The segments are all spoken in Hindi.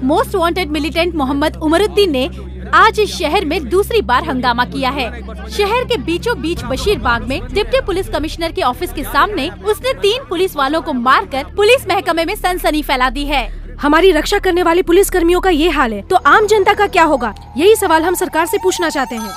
Most wanted militant Mohammed Umaruddin ने आज इस शहर में दूसरी बार हंगामा किया है। शहर के बीचों बीच बशीर बाग में डिप्टी पुलिस कमिश्नर के ऑफिस के सामने उसने 3 पुलिस वालों को मारकर पुलिस महकमे में सनसनी फैला दी है। हमारी रक्षा करने वाले पुलिस कर्मियों का ये हाल है तो आम जनता का क्या होगा? यही सवाल हम सरकार से पूछना चाहते हैं।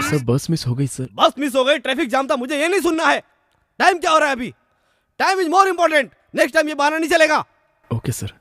सर बस मिस हो गई सर। बस मिस हो गई, ट्रैफिक जाम था, मुझे ये नहीं सुनना है। टाइम क्या हो रहा है अभी? Time is more important. Next time ये बहाना नहीं चलेगा। Okay sir.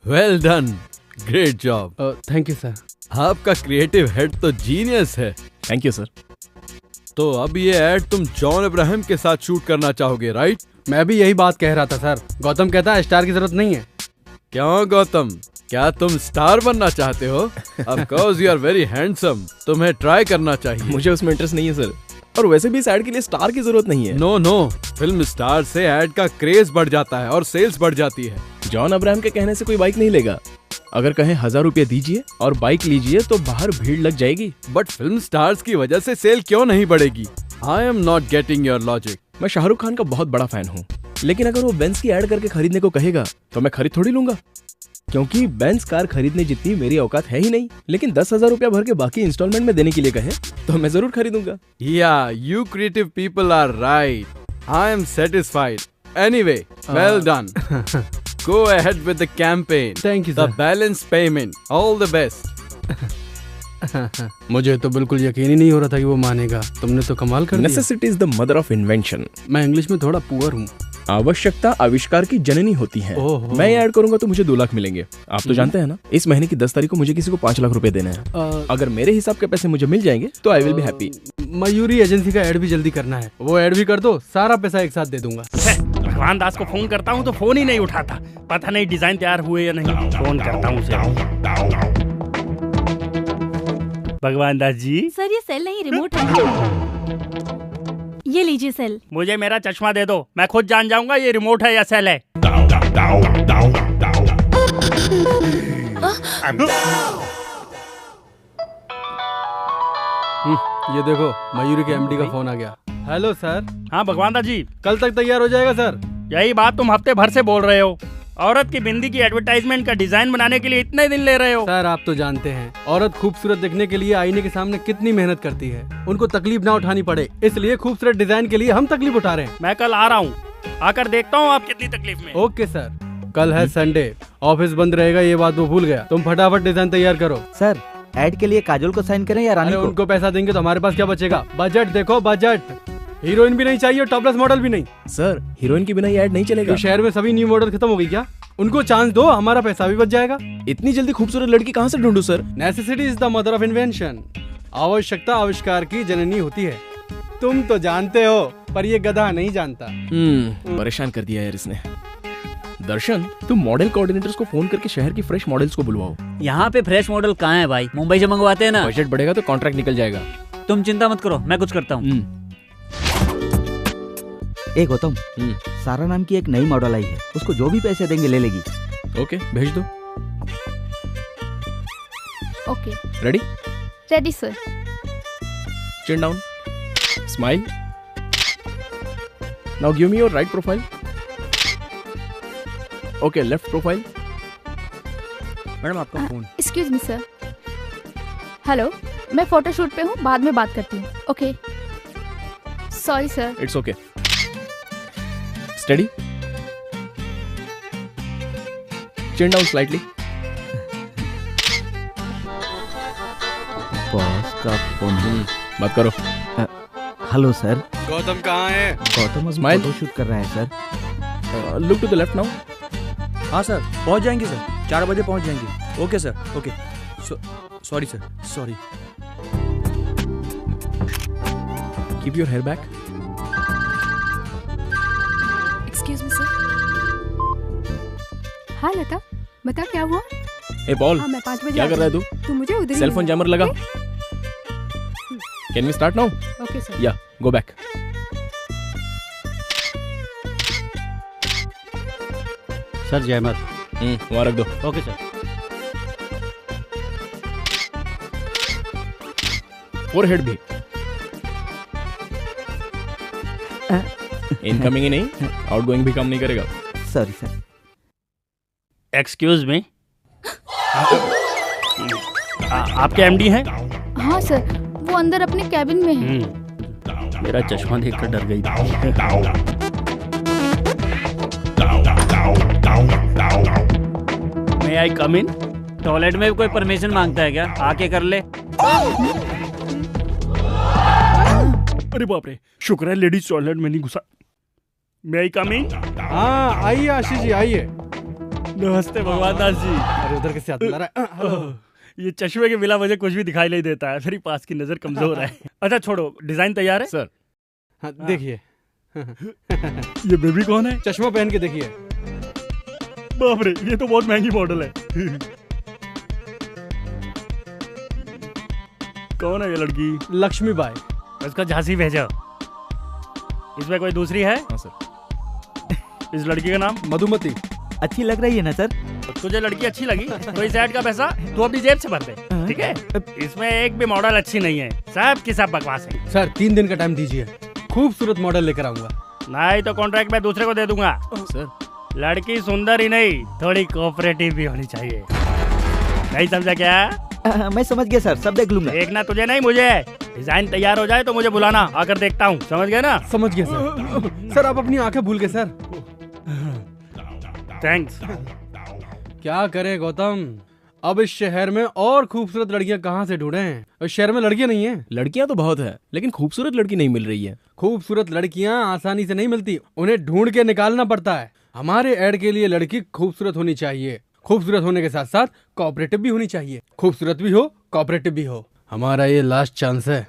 Well done, great job. Thank you sir. आपका क्रिएटिव हेड तो जीनियस है। Thank you sir. तो अब ये एड तुम जॉन अब्राहम के साथ शूट करना चाहोगे, राइट? मैं भी यही बात कह रहा था सर। गौतम कहता है स्टार की जरूरत नहीं है। क्यों गौतम, क्या तुम स्टार बनना चाहते हो? Of course you are very handsome, तुम्हें ट्राई करना चाहिए। मुझे उसमें इंटरेस्ट नहीं है सर, और वैसे भी इस एड के लिए स्टार की जरूरत नहीं है। नो नो, फिल्म स्टार से एड का क्रेज बढ़ जाता है और सेल्स बढ़ जाती है। जॉन अब्राहम के कहने से कोई बाइक नहीं लेगा। अगर कहें 1000 रुपये दीजिए और बाइक लीजिए तो बाहर भीड़ लग जाएगी। बट फिल्म स्टार्स की वजह से सेल क्यों नहीं बढ़ेगी? I am not getting your logic. मैं शाहरुख खान का बहुत बड़ा फैन हूँ, लेकिन अगर वो बेंज की एड करके खरीदने को कहेगा तो मैं खरीद थोड़ी लूंगा, क्योंकि बेंज कार खरीदने जितनी मेरी औकात है ही नहीं। लेकिन 10,000 रुपया भर के बाकी इंस्टॉलमेंट में देने के लिए कहे तो मैं जरूर खरीदूंगा। Yeah you creative people are right. I am satisfied. Anyway, well done. Go ahead with the campaign. Thank you, The sir. balance payment. All the best. मुझे तो बिल्कुल यकीन ही नहीं हो रहा था कि वो मानेगा। तुमने तो कमाल कर दिया। Necessity is the mother of invention. मैं इंग्लिश में थोड़ा पुअर हूँ। आवश्यकता आविष्कार की जननी होती है। मैं ऐड करूंगा तो मुझे 2 लाख मिलेंगे। आप तो जानते हैं ना, इस महीने की 10 तारीख को मुझे किसी को 5 लाख रुपए देने हैं। अगर मेरे हिसाब के पैसे मुझे मिल जाएंगे तो I will be happy. Mayuri agency का ऐड भी जल्दी करना है। वो ऐड भी कर दो, सारा पैसा एक साथ दे दूंगा। भगवान दास को फोन करता हूँ तो फोन ही नहीं उठाता। पता नहीं डिजाइन तैयार हुए या नहीं। फोन करता हूँ उसे। भगवान दास जी। सर ये सेल नहीं, रिमोट है। ये लीजिए सेल। मुझे मेरा चश्मा दे दो, मैं खुद जान जाऊंगा ये रिमोट है या सेल है। ये देखो, मयूरी के एमडी का फोन आ गया। Hello sir. हाँ भगवान दास जी। कल तक तैयार हो जाएगा सर। यही बात तुम हफ्ते भर से बोल रहे हो। औरत की बिंदी की एडवर्टाइजमेंट का डिजाइन बनाने के लिए इतने दिन ले रहे हो। सर आप तो जानते हैं औरत खूबसूरत दिखने के लिए आईने के सामने कितनी मेहनत करती है। उनको तकलीफ ना उठानी पड़े, इसलिए खूबसूरत डिजाइन के लिए हम तकलीफ उठा रहे हैं। मैं कल आ रहा हूँ, आकर देखता हूँ आप कितनी तकलीफ में। Okay sir. कल है संडे, ऑफिस बंद रहेगा, ये बात वो भूल गया। तुम फटाफट डिजाइन तैयार करो। सर ऐड के लिए काजोल को साइन करें या रानी को? उनको पैसा देंगे तो हमारे पास क्या बचेगा? बजट देखो, बजट। हीरोइन भी नहीं चाहिए, टॉपलेस मॉडल भी नहीं। सर हीरोइन के बिना ये ऐड नहीं चलेगा। तो शहर में सभी न्यू मॉडल खत्म हो गई क्या? उनको चांस दो, हमारा पैसा भी बच जाएगा। इतनी जल्दी खूबसूरत लड़की कहाँ से ढूंढूं sir? Necessity is the mother of invention. आवश्यकता आविष्कार की जननी होती है। तुम तो जानते हो, पर ये गधा नहीं जानता। परेशान कर दिया यार इसने। दर्शन, तुम मॉडल कोऑर्डिनेटर्स को फोन करके शहर की फ्रेश मॉडल्स को बुलवाओ। यहाँ पे फ्रेश मॉडल कहाँ है भाई? मुंबई से मंगवाते हैं ना। बजट बढ़ेगा तो कॉन्ट्रैक्ट निकल जाएगा। तुम चिंता मत करो, मैं कुछ करता हूँ। ए गौतम, सारा नाम की एक नई मॉडल आई है, उसको जो भी पैसे देंगे ले लेगी। ओके, भेज दो। Okay. Ready? Ready sir. Chin down. Smile. Now give me your right profile. Okay, left profile. Madam आपका phone. Excuse me sir. Hello, मैं फोटोशूट पे हूँ, बाद में बात करती हूँ। Okay. Sorry sir. It's okay. Steady. Chin down slightly. Boss का फोन। बात करो। Hello sir. गौतम कहाँ है? गौतम अभी Smile. फोटो शूट कर रहा है sir. Look to the left now. हाँ सर, पहुंच जाएंगे सर, 4 बजे पहुंच जाएंगे। Okay sir, okay. Sorry sir, sorry. Keep your hair back. Excuse me sir. हाँ लता, बता क्या हुआ? Hey Paul, हाँ, मैं 5 बजे क्या कर रहा है तू? तू मुझे उधर ही सेल फोन जैमर लगा। Can we start now? Okay sir. Yeah, go back. Sir जयमत। वहाँ रख दो। Okay sir. फोरहेड भी। इनकमिंग ही नहीं, आउटगोइंग भी काम नहीं करेगा। Sorry sir. एक्सक्यूज मी, आपके एमडी हैं? हाँ सर, वो अंदर अपने कैबिन में है। मेरा चश्मा देखकर डर गई थी। मे आई कम इन? टॉयलेट में भी कोई परमिशन मांगता है क्या? आके कर ले। अरे बाप रे, शुक्र है लेडीज टॉयलेट में नहीं घुसा। मे आई कम इन? हाँ आइए आशीष जी, आइए। नमस्ते भगवान दास जी। अरे उधर कैसे हाथ रहा है? ये चश्मे के बिना मुझे कुछ भी दिखाई नहीं देता है, मेरी पास की नजर कमजोर है। अच्छा छोड़ो, डिजाइन तैयार है सर? हाँ, देखिए। ये बेबी कौन है? चश्मा पहन के देखिए। बाप रे, ये तो बहुत महंगी मॉडल है। कौन है ये लड़की? लक्ष्मी बाई। उसका झांसी भेजो। इसमें कोई दूसरी है? हाँ सर। इस लड़की का नाम? मधुमती। अच्छी लग रही है ना सर? तुझे लड़की अच्छी लगी तो इस ऐड का पैसा तू अपनी जेब से भर दे, ठीक है? इसमें एक भी मॉडल अच्छी नहीं है, सब की सब बकवास है। सर 3 दिन का टाइम दीजिए, खूबसूरत मॉडल लेकर आऊंगा। नहीं तो कॉन्ट्रैक्ट मैं दूसरे को दे दूंगा। सर, लड़की सुंदर ही नहीं, थोड़ी कोऑपरेटिव भी होनी चाहिए। नहीं समझा क्या? मैं समझ गया सर, सब देख लूंगा। देखना तुझे नहीं मुझे। डिजाइन तैयार हो जाए तो मुझे बुलाना, आकर देखता हूँ। समझ गए ना? समझ गया सर। सर आप अपनी आंखें भूल गए सर। थैंक्स। क्या करे गौतम, अब इस शहर में और खूबसूरत लड़कियां कहाँ से ढूंढें? इस शहर में लड़कियां नहीं हैं। लड़कियां तो बहुत है, लेकिन खूबसूरत लड़की नहीं मिल रही है। खूबसूरत लड़कियां आसानी से नहीं मिलती, उन्हें ढूंढ के निकालना पड़ता है। हमारे ऐड के लिए लड़की खूबसूरत होनी चाहिए, खूबसूरत होने के साथ साथ कोऑपरेटिव भी होनी चाहिए। खूबसूरत भी हो, कोऑपरेटिव भी हो। हमारा ये लास्ट चांस है।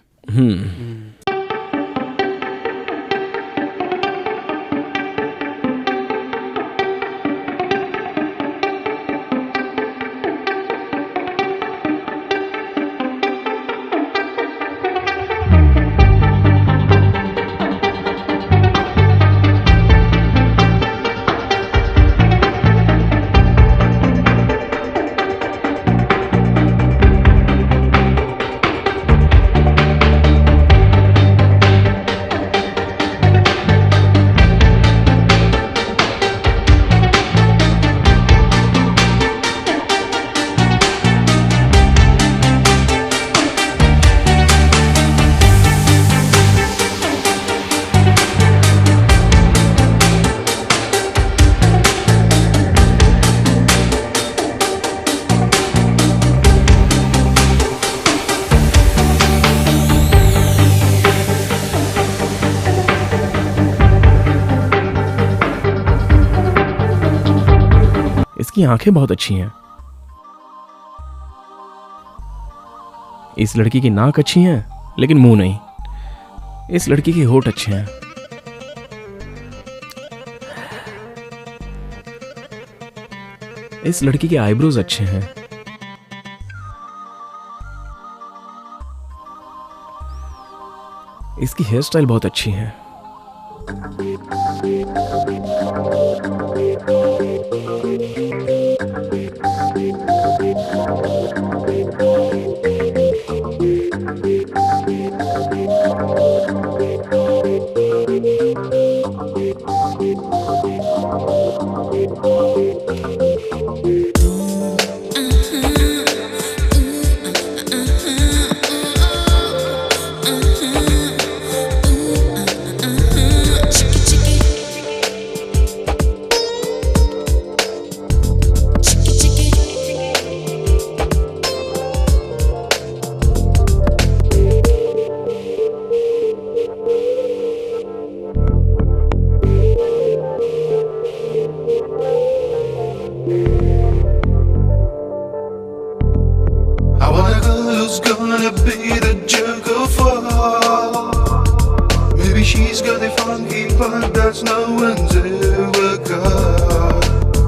इसकी आंखें बहुत अच्छी हैं। इस लड़की की नाक अच्छी है, लेकिन मुंह नहीं। इस लड़की के होठ अच्छे हैं। इस लड़की के आईब्रोज अच्छे हैं। इसकी हेयर स्टाइल बहुत अच्छी है। one's ever got.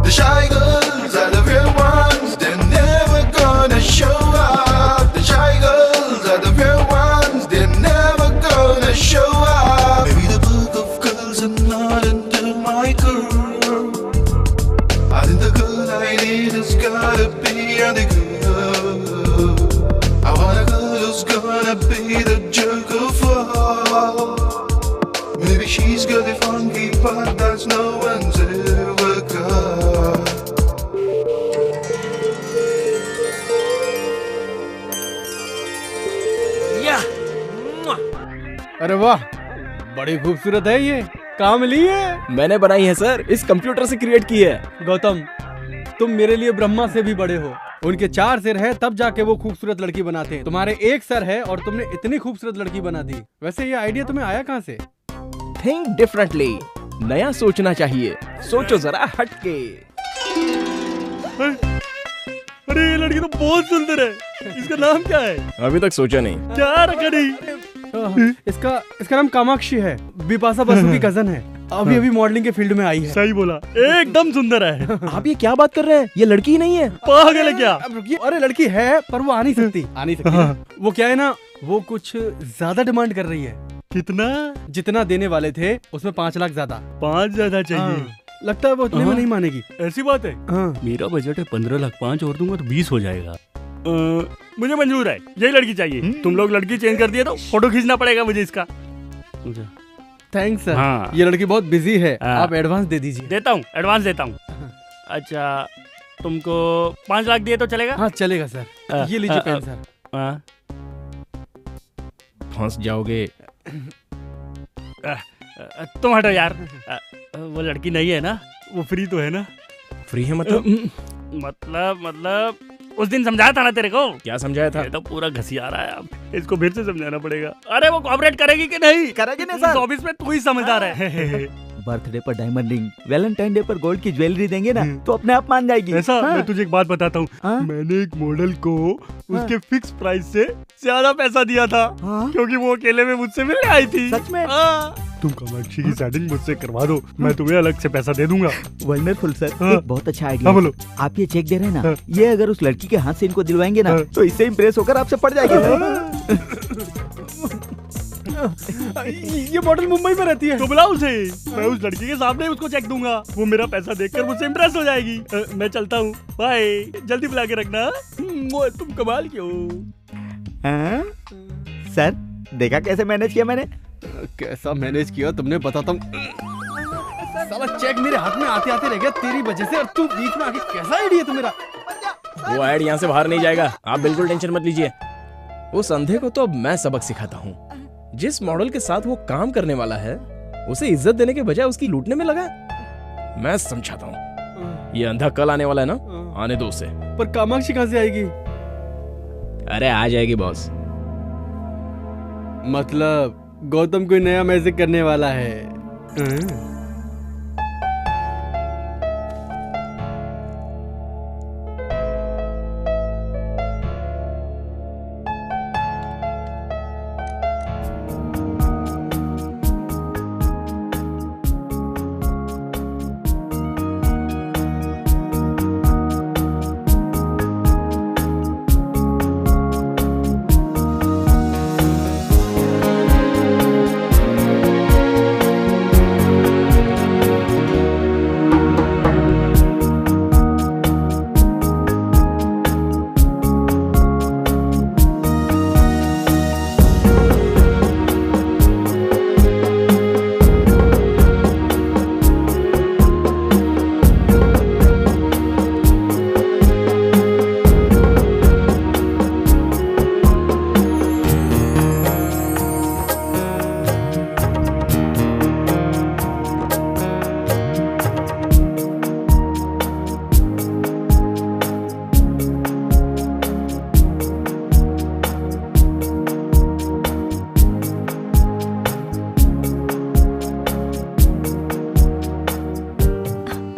The shy girls are the real ones, they're never gonna show up. The shy girls are the real ones, they're never gonna show up. Maybe the book of girls are not into my curve. I think the girl I need has gotta be on the girl. I want a girl who's gonna be the jerk of all. Maybe she's got the funky part that no one's ever got. अरे वाह, बड़ी खूबसूरत है ये। कहाँ मिली है? मैंने बनाई है सर, इस कंप्यूटर से क्रिएट की है। गौतम, तुम मेरे लिए ब्रह्मा से भी बड़े हो। उनके 4 सिर है तब जाके वो खूबसूरत लड़की बनाते हैं। तुम्हारे 1 सर है और तुमने इतनी खूबसूरत लड़की बना दी। वैसे ये आइडिया तुम्हें आया कहाँ से? थिंक डिफरेंटली, नया सोचना चाहिए। सोचो जरा हटके। अरे ये लड़की तो बहुत सुंदर है। इसका नाम क्या है? अभी तक सोचा नहीं। क्या रखा नहीं? इसका नाम कामाक्षी है। बिपाशा बसु की कजन है। अभी अभी मॉडलिंग के फील्ड में आई है। सही बोला, एकदम सुंदर है। आप ये क्या बात कर रहे हैं? ये लड़की ही नहीं है। पागल है क्या? अरे लड़की है पर वो आ नहीं सकती। आ नहीं सकती। वो क्या है ना, वो कुछ ज्यादा डिमांड कर रही है। कितना? जितना देने वाले थे उसमें 5 लाख ज्यादा। 5 ज्यादा चाहिए? लगता है वो उतने में नहीं मानेगी। ऐसी बात है? मेरा बजट है 15 लाख, 5 और दूंगा तो 20 हो जाएगा। मुझे मंजूर है, यही लड़की चाहिए। तुम लोग लड़की चेंज कर दिए तो फोटो खींचना पड़ेगा मुझे इसका। Thanks sir. हाँ। ये लड़की बहुत बिजी है। आप एडवांस दे दीजिए। देता हूँ, एडवांस देता हूँ। अच्छा, तुमको 5 लाख दिए तो चलेगा? हाँ चलेगा सर। ये लीजिए पेन सर। फंस जाओगे। तुम हटो यार। वो लड़की नहीं है ना? वो फ्री तो है ना? फ्री है मतलब? मतलब उस दिन समझाया था ना तेरे को। क्या समझाया था? ये तो पूरा घसिया रहा है। अब इसको फिर से समझाना पड़ेगा। अरे वो कोऑपरेट करेगी कि नहीं? करेगी नहीं सर। ऑफिस में तू ही समझदार है। बर्थडे पर डायमंड रिंग, वैलेंटाइन डे पर गोल्ड की ज्वेलरी देंगे ना तो अपने आप मान जाएगी। ऐसा? हाँ। मैं तुझे एक बात बताता हूँ। मैंने एक मॉडल को उसके फिक्स प्राइस से ज्यादा पैसा दिया था। क्योंकि वो अकेले में मुझसे मिलने आई थी। सच में? तुम कामाक्षी की सेटिंग मुझसे करवा दो, मैं तुम्हें अलग से पैसा दे दूंगा। Wonderful sir. एक बहुत अच्छा आइडिया। बोलो। आप ये चेक दे रहे हैं ना, ये अगर उस लड़की के हाथ से इनको दिलवाएंगे ना तो इससे इम्प्रेस होकर आपसे पड़ जाएगी सर। ये मॉडल मुंबई में रहती है। तो बुलाओ उसे, मैं उस लड़की के सामने उसको चेक दूंगा। वो मेरा पैसा देखकर मुझसे इम्प्रेस हो जाएगी। मैं चलता हूँ, बाय। जल्दी बुला के रखना। तुम कमाल के हो। सर देखा कैसे मैनेज किया मैंने? कैसा मैनेज किया तुमने, बताता हूँ। साला चेक मेरे हाथ में आते आते रह गया तेरी वजह से, और तू बीच में आके कैसा आइडिया तो मेरा। वो ऐड यहाँ से बाहर नहीं जाएगा, आप बिल्कुल टेंशन मत लीजिए। उस अंधे को तो अब मैं सबक सिखाता हूँ। जिस मॉडल के साथ वो काम करने वाला है उसे इज्जत देने के बजाय उसकी लूटने में लगा है। मैं समझाता हूँ। ये अंधा कल आने वाला है ना, आने दो उसे। पर कामाक्षी कहाँ से आएगी? अरे आ जाएगी बॉस। मतलब गौतम कोई नया मैजिक करने वाला है।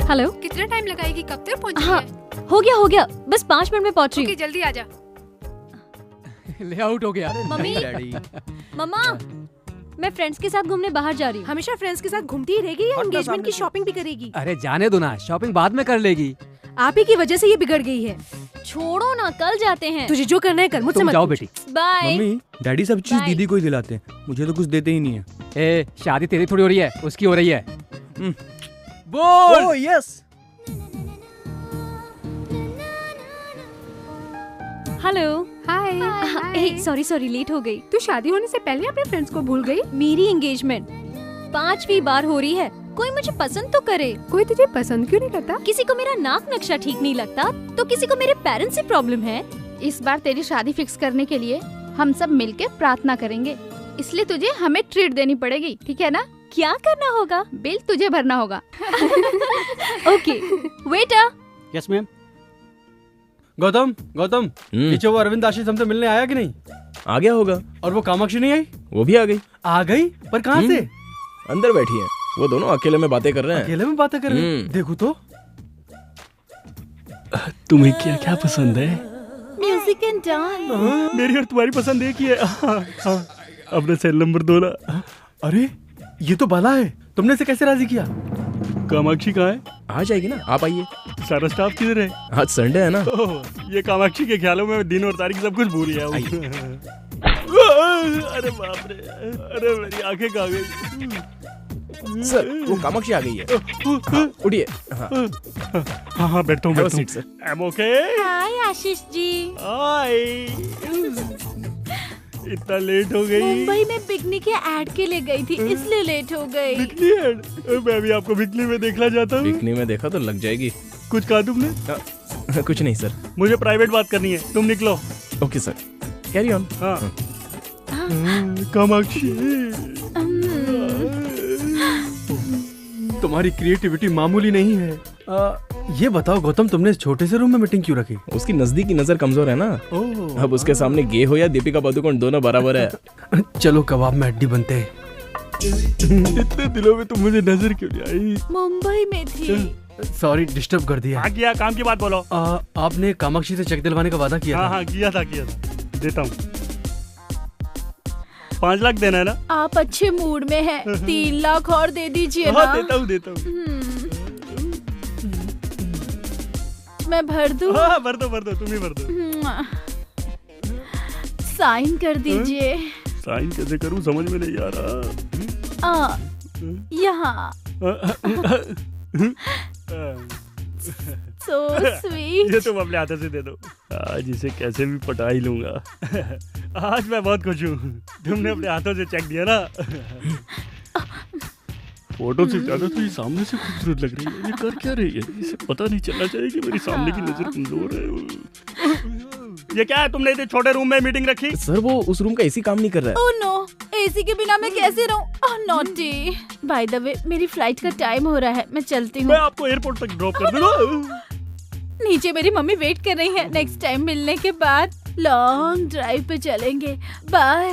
हेलो, कितना टाइम लगाएगी? कब तक पहुंचेगी? हाँ हो गया, बस 5 मिनट में पहुंच रही हूँ। जल्दी आजा। ले आउट हो गया। मम्मी, मम्मा, मैं फ्रेंड्स के साथ घूमने बाहर जा रही हूँ। हमेशा फ्रेंड्स के साथ घूमती ही रहेगी या एंगेजमेंट की शॉपिंग भी करेगी? अरे जाने दो ना, शॉपिंग बाद में कर लेगी। आप ही की वजह से ये बिगड़ गई है। छोड़ो ना, कल जाते हैं। तुझे जो करना है कर, मुझसे मत जाओ पूछ। बेटी। बाय। मम्मी डैडी सब चीज Bye. दीदी को ही दिलाते हैं, मुझे तो कुछ देते ही नहीं है। ए, शादी तेरी थोड़ी हो रही है, उसकी हो रही है। बोल। Oh yes. हेलो। हाय। सॉरी लेट हो गई। तू शादी होने से पहले अपने फ्रेंड्स को भूल गई? मेरी एंगेजमेंट 5वीं बार हो रही है। कोई मुझे पसंद तो करे। कोई तुझे पसंद क्यों नहीं करता? किसी को मेरा नाक नक्शा ठीक नहीं लगता तो किसी को मेरे पेरेंट्स से प्रॉब्लम है। इस बार तेरी शादी फिक्स करने के लिए हम सब मिलके प्रार्थना करेंगे, इसलिए तुझे हमें ट्रीट देनी पड़ेगी, ठीक है ना? क्या करना होगा? बिल तुझे भरना होगा। Okay waiter. Yes ma'am. Gautam पीछे वो अरविंद आशीष हमसे मिलने आया कि नहीं? आ गया होगा। और वो कामाक्षी नहीं आई? वो भी आ गई। आ गई? पर कहाँ से? अंदर बैठी है। वो दोनों अकेले में बातें कर रहे हैं। अकेले में बातें कर रहे हैं? देखो तो। तुम्हें क्या क्या पसंद है? Music and dance. मेरी और तुम्हारी पसंद एक ही है। अपने सेल नंबर 2 ला। अरे ये तो बाला है, तुमने इसे कैसे राजी किया? कामाक्षी कहाँ है? आ जाएगी ना, आप आइए। सारा स्टाफ किधर है? आज संडे है ना। ये कामाक्षी के ख्यालों में दिन और तारीख सब कुछ भूल गया हूँ। अरे बाप रे, अरे मेरी आंखें कहाँ गई? सर वो कामाक्षी आ गई है। हाँ, उठिए। हाँ बैठता हूँ। Sir I'm okay? हाय आशीष जी। हाय। इतना लेट हो गई? मुंबई में बिकनी के ऐड के लिए गई थी, इसलिए लेट हो गई। Bikini add? मैं भी आपको बिकनी में देखना चाहता हूँ। बिकनी में देखा तो लग जाएगी। कुछ कहा तुमने? कुछ नहीं सर। मुझे प्राइवेट बात करनी है, तुम निकलो। Okay sir, carry on. हाँ। कामाक्षी, तुम्हारी क्रिएटिविटी मामूली नहीं है। ये बताओ गौतम, तुमने इस छोटे से रूम में मीटिंग क्यों रखी? उसकी नजदीकी नजर कमजोर है ना। अब उसके सामने गे हो या दीपिका पादुकोण दोनों बराबर है। चलो कबाब में हड्डी बनते हैं। इतने दिनों में तुम मुझे नजर क्यों नहीं आई? मुंबई में थी। सॉरी डिस्टर्ब कर दिया। हाँ किया, काम की बात बोलो। आपने कामाक्षी से चेक दिलवाने का वादा किया था। हाँ किया था। देता हूँ। 5 लाख देना है ना? आप अच्छे मूड में हैं। 3 लाख और दे दीजिए ना। हाँ देता हूँ। मैं भर दूँ? हाँ भर दो, तुम ही भर दो। साइन कर दीजिए। साइन कैसे करूँ समझ में नहीं आ रहा। यहाँ। So sweet. ये तुम अपने हाथों से दे दो। आज इसे कैसे भी पटा ही लूंगा। आज मैं बहुत खुश हूँ, तुमने अपने हाथों से चेक दिया ना। फोटो से ज्यादा तो ये सामने से खूबसूरत लग रही है। ये कर क्या रही है? इसे पता नहीं चलना चाहिए कि मेरी सामने की नजर कमजोर है। ये क्या है, तुमने इतने छोटे रूम में मीटिंग रखी? सर वो उस रूम का एसी काम नहीं कर रहा है। ओह नो, एसी के बिना मैं कैसे रहूं? ओह नॉटी। बाय द वे मेरी फ्लाइट का टाइम हो रहा है, मैं चलती हूँ। मैं आपको एयरपोर्ट तक ड्रॉप कर दूंगा। नीचे मेरी मम्मी वेट कर रही है। नेक्स्ट टाइम मिलने के बाद लॉन्ग ड्राइव पे चलेंगे। बाय।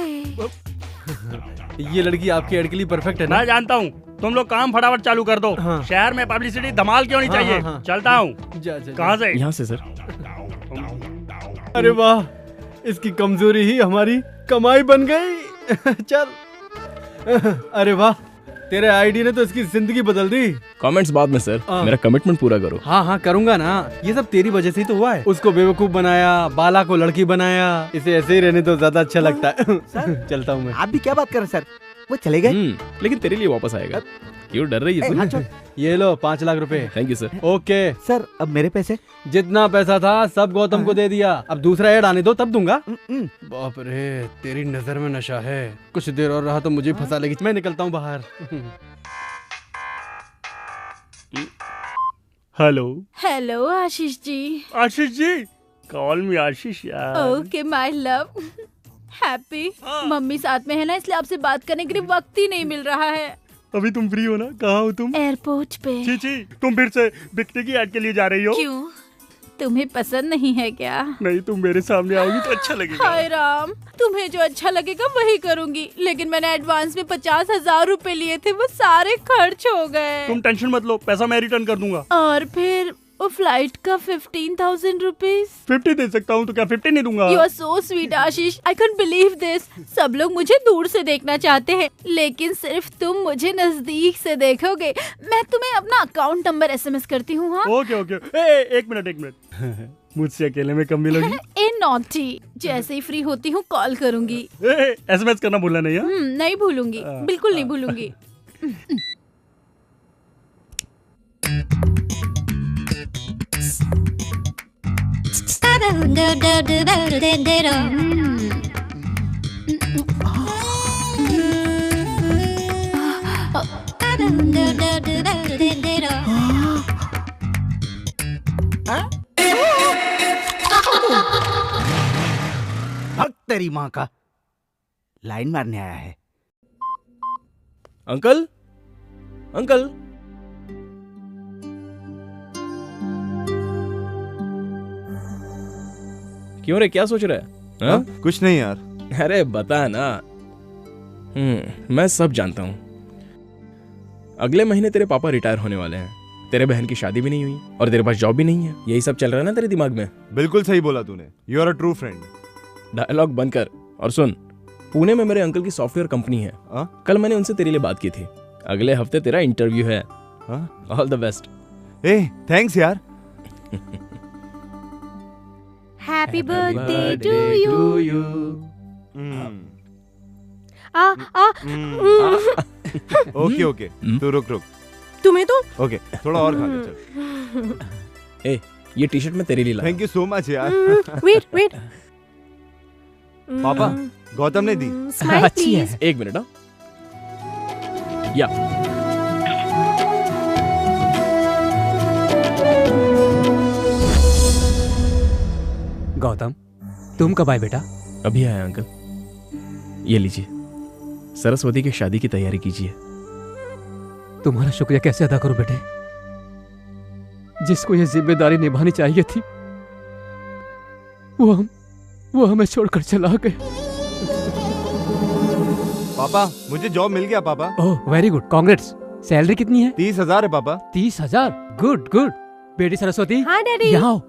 ये लड़की आपके एड के लिए परफेक्ट है ना? मैं जानता हूँ, तुम लोग काम फटाफट चालू कर दो। हाँ। शहर में पब्लिसिटी धमाल की होनी चाहिए। हाँ। चलता हूँ। कहाँ से? यहाँ से सर। अरे वाह, इसकी कमजोरी ही हमारी कमाई बन गई। चल। अरे वाह, तेरे आईडी ने तो इसकी जिंदगी बदल दी। कमेंट्स बाद में सर, मेरा कमिटमेंट पूरा करो। हाँ करूंगा ना, ये सब तेरी वजह से ही तो हुआ है। उसको बेवकूफ बनाया, बाला को लड़की बनाया, इसे ऐसे ही रहने तो ज्यादा अच्छा लगता है। चलता हूँ मैं। आप भी क्या बात कर रहे सर? वो चले गए? लेकिन तेरे लिए वापस आएगा। क्यों डर रही है? ये लो 5 लाख रुपए। Thank you sir. Okay sir, अब मेरे पैसे? जितना पैसा था सब गौतम को दे दिया। अब दूसरा ऐड आने दो तब दूंगा। बाप रे, तेरी नजर में नशा है। कुछ देर और रहा तो मुझे फंसा लेगी। मैं निकलता हूँ बाहर। हेलो आशीष जी। आशीष जी, कॉल मी आशीष यार। Okay my love. Happy. Mummy साथ में है ना, इसलिए आपसे बात करने के लिए वक्त ही नहीं मिल रहा है। अभी तुम फ्री हो ना? कहाँ हो तुम? एयरपोर्ट पे। छी, तुम फिर से बिकने की ऐड के लिए जा रही हो? क्यों, तुम्हें पसंद नहीं है क्या? नहीं, तुम मेरे सामने आओगी तो अच्छा लगेगा। हाय राम, तुम्हें जो अच्छा लगेगा वही करूंगी। लेकिन मैंने एडवांस में 50,000 रुपए लिए थे, वो सारे खर्च हो गए। तुम टेंशन मत लो, पैसा मैं रिटर्न कर दूंगा। और फिर फ्लाइट का 15,000 रुपीज। 50 दे सकता हूँ तो क्या 50 नहीं दूंगा? You are so sweet, Ashish. I can't believe this। सब लोग मुझे दूर से देखना चाहते हैं, लेकिन सिर्फ तुम मुझे नजदीक से देखोगे। मैं तुम्हें अपना अकाउंट नंबर SMS करती हूँ। हाँ ओके ओके। एक मिनट मुझसे अकेले में कब मिलोगी? ए नॉटी, जैसे ही फ्री होती हूँ कॉल करूँगी। SMS करना भूलना नहीं है? नहीं भूलूंगी, बिल्कुल नहीं भूलूंगी। भक्त तेरी माँ का, लाइन मारने आया है। अंकल अंकल, क्यों रे, क्या सोच रहा है? हाँ? कुछ नहीं यार। अरे बता ना। मैं सब जानता हूँ। अगले महीने तेरे पापा रिटायर होने वाले हैं, तेरे बहन की शादी भी नहीं हुई और तेरे पास जॉब भी नहीं है। यही सब चल रहा है ना तेरे दिमाग में? बिल्कुल सही बोला तूने। You are a true friend. Dialogue बंद कर और सुन। पुणे में मेरे अंकल की सॉफ्टवेयर कंपनी है। कल मैंने उनसे तेरे लिए बात की थी। अगले हफ्ते तेरा इंटरव्यू है। All the best. थैंक्स यार। Happy birthday to you. Okay okay, तू रुक। तुम्हें तो ओके, थोड़ा और खा ले चल। ये टी शर्ट मैं तेरे लिए लाया। थैंक यू सो मच यार। वेट। पापा, गौतम ने दी। अच्छी है। एक मिनट। या गौतम, तुम कब आए बेटा? अभी आया अंकल। ये लीजिए, सरस्वती की शादी की तैयारी कीजिए। तुम्हारा शुक्रिया कैसे अदा करूं बेटे? जिसको ये जिम्मेदारी निभानी चाहिए थी वो हमें छोड़कर चला गए। पापा, मुझे जॉब मिल गया पापा। Oh very good, congrats. Salary कितनी है? 30,000 है पापा। 30,000? गुड। बेटी सरस्वती, हाँ डैडी। यहाँ आओ।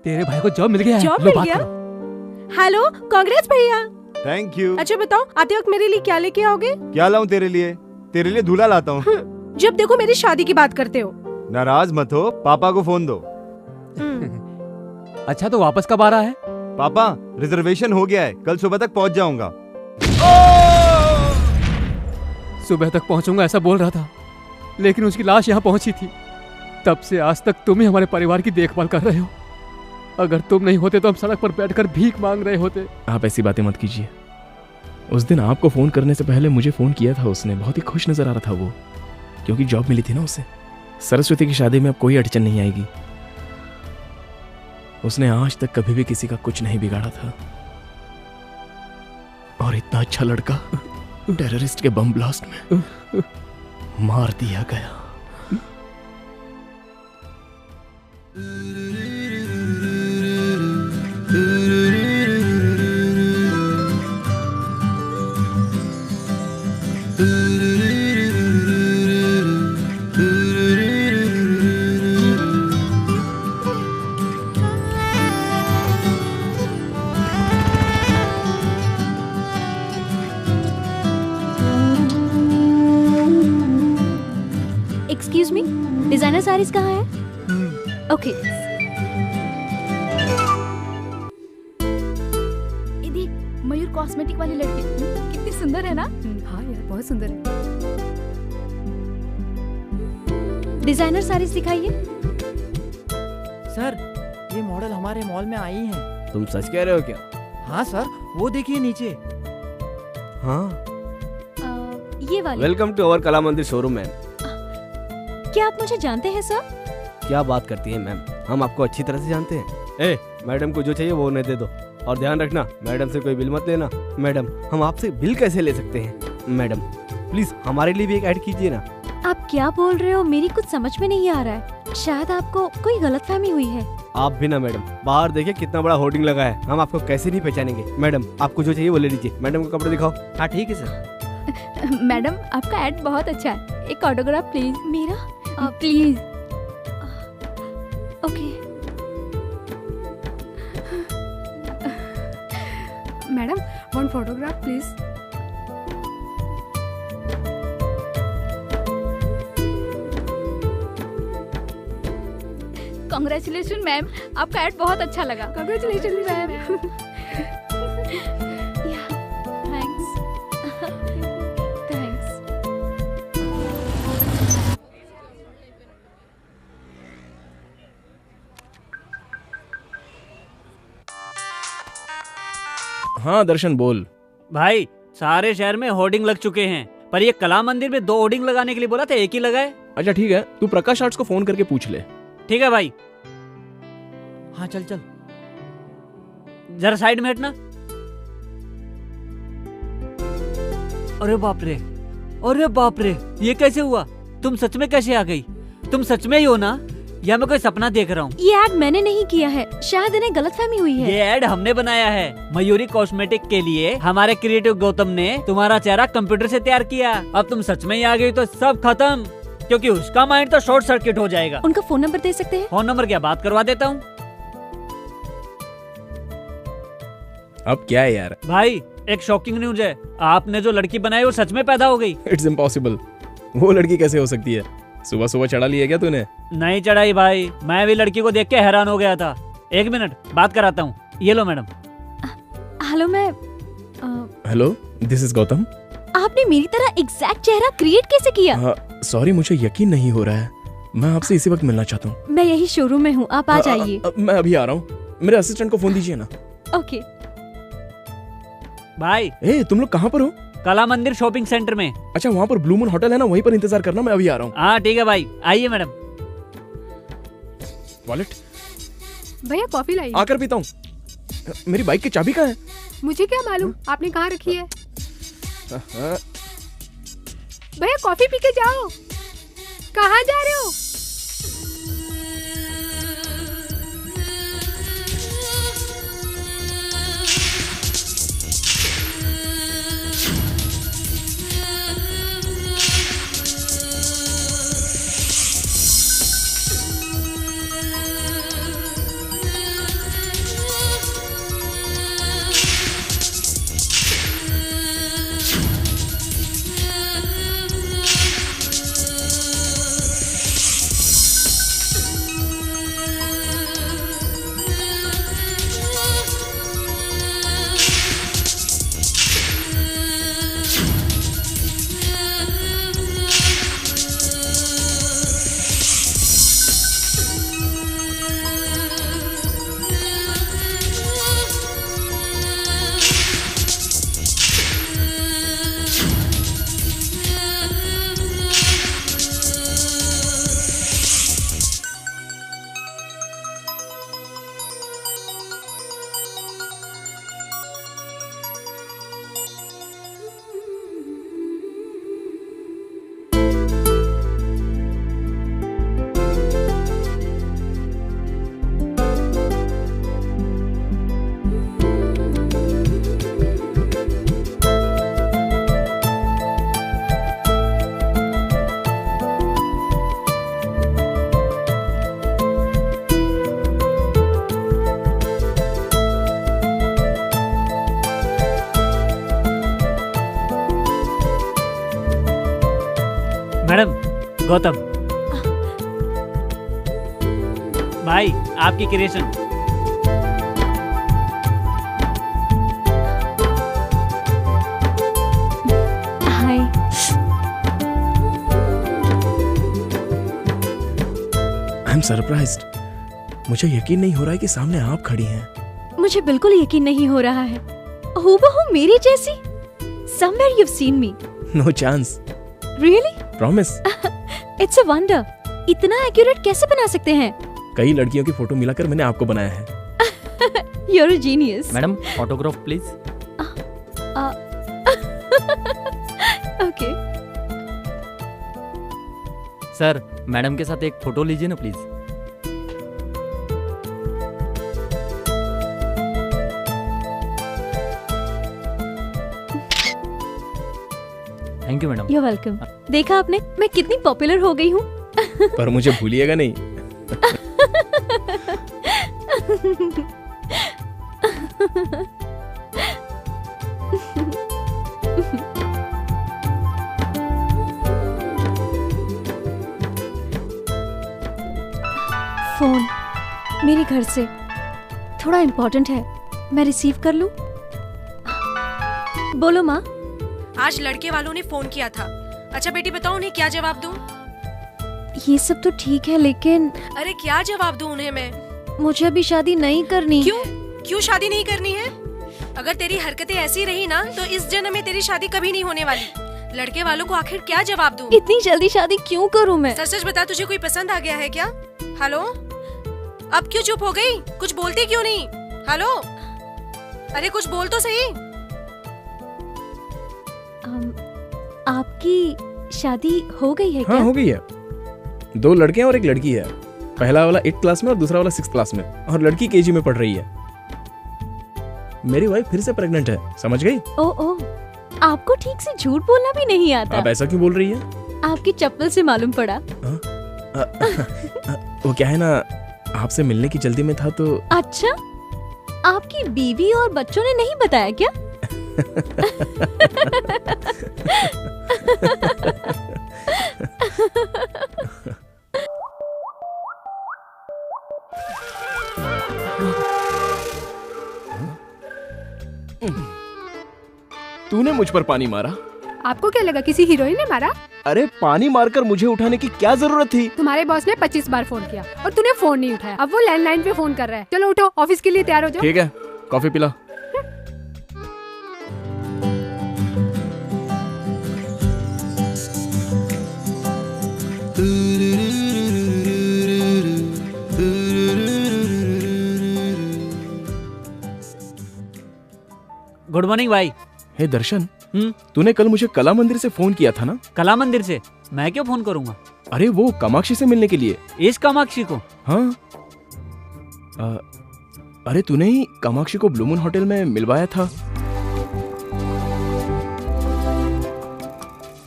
तेरे भाई को जॉब मिल गया है। जॉब लो मिल बात गया? करो। हेलो, कांग्रेस भैया। Thank you. अच्छा बताओ, आते वक्त मेरे लिए क्या लेके आओगे? क्या लाऊं तेरे लिए? तेरे लिए दूल्हा लाता हूँ। जब देखो मेरी शादी की बात करते हो। नाराज मत हो, पापा को फोन दो। अच्छा तो वापस कब आ रहा है? पापा, रिजर्वेशन हो गया है, कल सुबह तक पहुँच जाऊंगा। सुबह तक पहुंचूंगा ऐसा बोल रहा था, लेकिन उसकी लाश यहाँ पहुंची थी। तब से आज तक तुम ही हमारे परिवार की देखभाल कर रहे हो। अगर तुम नहीं होते तो हम सड़क पर बैठकर भीख मांग रहे होते। आप ऐसी बातें मत कीजिए। उस दिन आपको फोन करने से पहले मुझे फोन किया था उसने। बहुत ही खुश नजर आ रहा था वो, क्योंकि जॉब मिली थी ना उसे। सरस्वती की शादी में अब कोई अड़चन नहीं आएगी। उसने आज तक कभी भी किसी का कुछ नहीं बिगाड़ा था। और इतना अच्छा लड़का टेररिस्ट के बम ब्लास्ट में मार दिया गया। एक्सक्यूज मी, डिजाइनर साड़ीज कहाँ है? ओके। ये देख, मयूर कॉस्मेटिक वाली लड़की कितनी सुंदर है ना? हाँ यार, बहुत सुंदर है। डिजाइनर साड़ीज दिखाइए। सर, ये मॉडल हमारे मॉल में आई हैं। तुम सच कह रहे हो क्या? हाँ सर, वो देखिए नीचे। हाँ। ये वाली। वेलकम टू अवर कला मंदिर शोरूम मैम। क्या आप मुझे जानते हैं सर? क्या बात करती है मैम, हम आपको अच्छी तरह से जानते हैं। मैडम को जो चाहिए वो उन्हें दे दो, और ध्यान रखना मैडम से कोई बिल मत लेना। मैडम, हम आपसे बिल कैसे ले सकते हैं? मैडम प्लीज हमारे लिए भी एक ऐड कीजिए ना। आप क्या बोल रहे हो? मेरी कुछ समझ में नहीं आ रहा है। शायद आपको कोई गलतफहमी हुई है। आप भी ना मैडम, बाहर देखिए कितना बड़ा होर्डिंग लगा है, हम आपको कैसे नहीं पहचानेंगे। मैडम, आपको जो चाहिए वो ले लीजिए। मैडम को कपड़े दिखाओ। हाँ ठीक है सर। मैडम, आपका एड बहुत अच्छा है, एक ऑटोग्राफ प्लीज। मेरा? Please. Photograph please. Congratulation ma'am, आपका एड बहुत अच्छा लगा। Congratulation ma'am. हाँ दर्शन बोल। भाई सारे शहर में होर्डिंग लग चुके हैं, पर ये कला मंदिर में 2 होर्डिंग लगाने के लिए बोला था, एक ही लगाए। अच्छा ठीक है, तू प्रकाश आर्ट्स को फोन करके पूछ ले। ठीक है भाई। हाँ चल चल। जरा साइड में हटना। अरे बाप रे, अरे बाप रे, ये कैसे हुआ? तुम सच में कैसे आ गई? तुम सच में ही हो ना, या मैं कोई सपना देख रहा हूँ? ये एड मैंने नहीं किया है, शायद इन्हें गलतफहमी हुई है। ये एड हमने बनाया है मयूरी कॉस्मेटिक के लिए। हमारे क्रिएटिव गौतम ने तुम्हारा चेहरा कंप्यूटर से तैयार किया। अब तुम सच में ही आ गई तो सब खत्म, क्योंकि उसका माइंड तो शॉर्ट सर्किट हो जाएगा। उनका फोन नंबर दे सकते हैं? फोन नंबर क्या, बात करवा देता हूँ। अब क्या है यार? भाई एक शॉकिंग न्यूज है, आपने जो लड़की बनाई वो सच में पैदा हो गई। It's impossible. वो लड़की कैसे हो सकती है? सुबह सुबह चढ़ा लिया क्या तूने? नहीं चढ़ाई भाई, मैं भी लड़की को देख के हैरान हो गया था। 1 मिनट बात कराता हूँ। ये लो मैडम। हेलो मैं हेलो, दिस इज गौतम। आपने मेरी तरह एग्जैक्ट चेहरा क्रिएट कैसे किया? सॉरी, मुझे यकीन नहीं हो रहा है। मैं आपसे इसी वक्त मिलना चाहता हूँ। मैं यही शोरूम में हूँ, आप आ जाइए। मैं अभी आ रहा हूँ। मेरे असिस्टेंट को फोन दीजिए ना। ओके। भाई तुम लोग कहाँ पर हो? कला मंदिर शॉपिंग सेंटर में। अच्छा, वहाँ पर ब्लू मून होटल है ना, वहीं पर इंतजार करना, मैं अभी आ रहा हूँ। हाँ ठीक है भाई, आइए मैडम। वॉलेट भैया कॉफी लाइए। आकर पीता हूँ। मेरी बाइक की चाबी कहाँ है? मुझे क्या मालूम आपने कहाँ रखी है। भैया कॉफी पी के जाओ। कहाँ जा रहे हो? मैडम गौतम भाई, आपकी creation. Hi. I am surprised. मुझे यकीन नहीं हो रहा है कि सामने आप खड़ी हैं। मुझे बिल्कुल यकीन नहीं हो रहा है। हूबहू मेरी जैसी। Somewhere you've seen me. No chance. Really? Promise. It's a wonder. इतना एक्यूरेट कैसे बना सकते हैं? कई लड़कियों की फोटो मिलाकर मैंने आपको बनाया है। You're a genius. Madam autograph please. Okay. Sir madam के साथ एक फोटो लीजिए ना please. Thank you madam. You're welcome. देखा आपने, मैं कितनी पॉपुलर हो गई हूँ। पर मुझे भूलिएगा नहीं। फोन मेरे घर से, थोड़ा इम्पोर्टेंट है, मैं रिसीव कर लूं? बोलो माँ। आज लड़के वालों ने फोन किया था। अच्छा बेटी बताओ उन्हें क्या जवाब दूं? ये सब तो ठीक है लेकिन अरे क्या जवाब दूं उन्हें मैं? मुझे अभी शादी नहीं करनी। क्यों शादी नहीं करनी है? अगर तेरी हरकतें ऐसी रही ना तो इस जन्म में तेरी शादी कभी नहीं होने वाली। लड़के वालों को आखिर क्या जवाब दूं? इतनी जल्दी शादी क्यों करूं मैं? सच सच बता, तुझे कोई पसंद आ गया है क्या? हेलो, अब क्यों चुप हो गई? कुछ बोलती क्यों नहीं? हेलो, अरे कुछ बोल तो सही। आपकी शादी हो गई है क्या? हाँ, हो गई है। 2 लड़के हैं और 1 लड़की है। पहला वाला 8th क्लास में और दूसरा वाला 6th क्लास में, और लड़की KG में पढ़ रही है। मेरी वाइफ फिर से प्रेग्नेंट है, समझ गई? ओह, आपको ठीक से झूठ बोलना भी नहीं आता। आप ऐसा क्यों बोल रही है? आपकी चप्पल से मालूम पड़ा। वो क्या है ना, आपसे मिलने की जल्दी में था तो। अच्छा, आपकी बीवी और बच्चों ने नहीं बताया क्या? तूने मुझ पर पानी मारा? आपको क्या लगा किसी हीरोइन ने मारा? अरे पानी मारकर मुझे उठाने की क्या जरूरत थी? तुम्हारे बॉस ने 25 बार फोन किया और तूने फोन नहीं उठाया। अब वो लैंडलाइन पे फोन कर रहा है। चलो उठो, ऑफिस के लिए तैयार हो जाओ। ठीक है, कॉफी पिला। गुड मॉर्निंग भाई। हे दर्शन, तूने कल मुझे कला मंदिर से फोन किया था ना? कला मंदिर से? मैं क्यों फोन करूंगा? अरे वो कामाक्षी से मिलने के लिए। इस कामाक्षी को? हाँ। अरे तूने ही कामाक्षी को ब्लू मून होटल में मिलवाया था।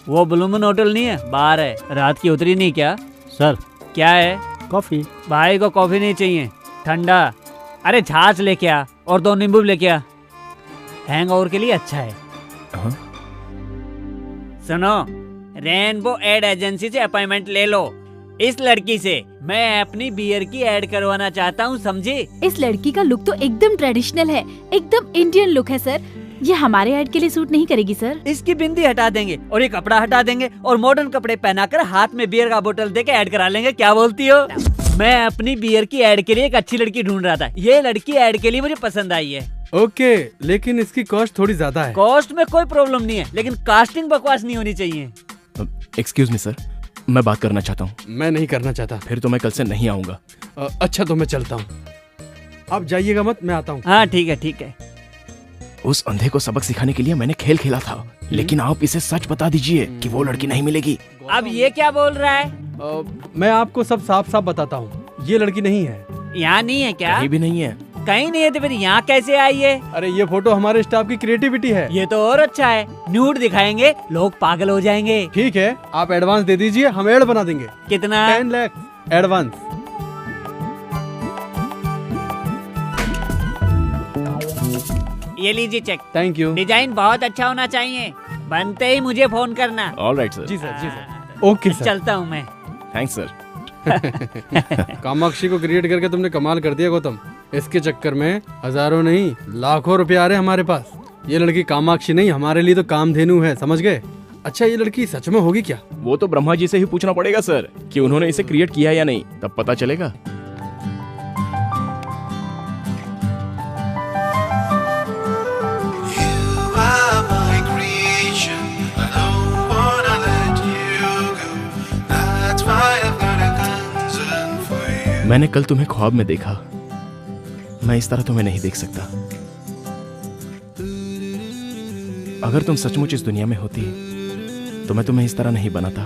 वो ब्लू मून होटल नहीं है, बाहर है। रात की उतरी नहीं क्या? सर क्या है? कॉफी। भाई को कॉफी नहीं चाहिए, ठंडा। अरे छाछ लेके आ और 2 नींबू लेके आ, हैंगओवर के लिए अच्छा है। हाँ? सुनो, रेनबो एड एजेंसी से अपॉइंटमेंट ले लो। इस लड़की से मैं अपनी बियर की ऐड करवाना चाहता हूँ, समझे? इस लड़की का लुक तो एकदम ट्रेडिशनल है, एकदम इंडियन लुक है सर। ये हमारे ऐड के लिए सूट नहीं करेगी सर। इसकी बिंदी हटा देंगे और ये कपड़ा हटा देंगे और मॉडर्न कपड़े पहनाकर हाथ में बियर का बोतल देके ऐड करा लेंगे। क्या बोलती हो? मैं अपनी बियर की ऐड के लिए एक अच्छी लड़की ढूंढ रहा था। ये लड़की ऐड के लिए मुझे पसंद आई है। ओके, लेकिन इसकी कॉस्ट थोड़ी ज्यादा है। कॉस्ट में कोई प्रॉब्लम नहीं है, लेकिन कास्टिंग बकवास नहीं होनी चाहिए। एक्सक्यूज मी सर, मैं बात करना चाहता हूँ। मैं नहीं करना चाहता। फिर तो मैं कल से नहीं आऊंगा। अच्छा तो मैं चलता हूँ, आप जाइएगा मत, मैं आता हूँ। हाँ ठीक है ठीक है। उस अंधे को सबक सिखाने के लिए मैंने खेल खेला था, लेकिन आप इसे सच बता दीजिए कि वो लड़की नहीं मिलेगी। अब ये क्या बोल रहा है? मैं आपको सब साफ साफ बताता हूँ, ये लड़की नहीं है। यहाँ नहीं है क्या? कहीं भी नहीं है। कहीं नहीं है तो फिर यहाँ कैसे आई है? अरे ये फोटो हमारे स्टाफ की क्रिएटिविटी है। ये तो और अच्छा है, न्यूड दिखाएंगे, लोग पागल हो जाएंगे। ठीक है, आप एडवांस दे दीजिए, हम एड बना देंगे। कितना? 10 लाख एडवांस। ये लीजिए चेक। Thank you. डिजाइन बहुत अच्छा होना चाहिए, बनते ही मुझे फोन करना। All right sir. जी सर, जी सर। Okay sir. चलता हूँ मैं। Thanks sir. कामाक्षी को क्रिएट करके तुमने कमाल कर दिया गौतम। इसके चक्कर में हजारों नहीं लाखों रुपए आ रहे हमारे पास। ये लड़की कामाक्षी नहीं, हमारे लिए तो कामधेनु है, समझ गए? अच्छा ये लड़की सच में होगी क्या? वो तो ब्रह्मा जी से ही पूछना पड़ेगा सर कि उन्होंने इसे क्रिएट किया या नहीं, तब पता चलेगा। मैंने कल तुम्हें ख्वाब में देखा, मैं इस तरह तुम्हें नहीं देख सकता। अगर तुम सचमुच इस दुनिया में होती तो मैं तुम्हें इस तरह नहीं बनाता।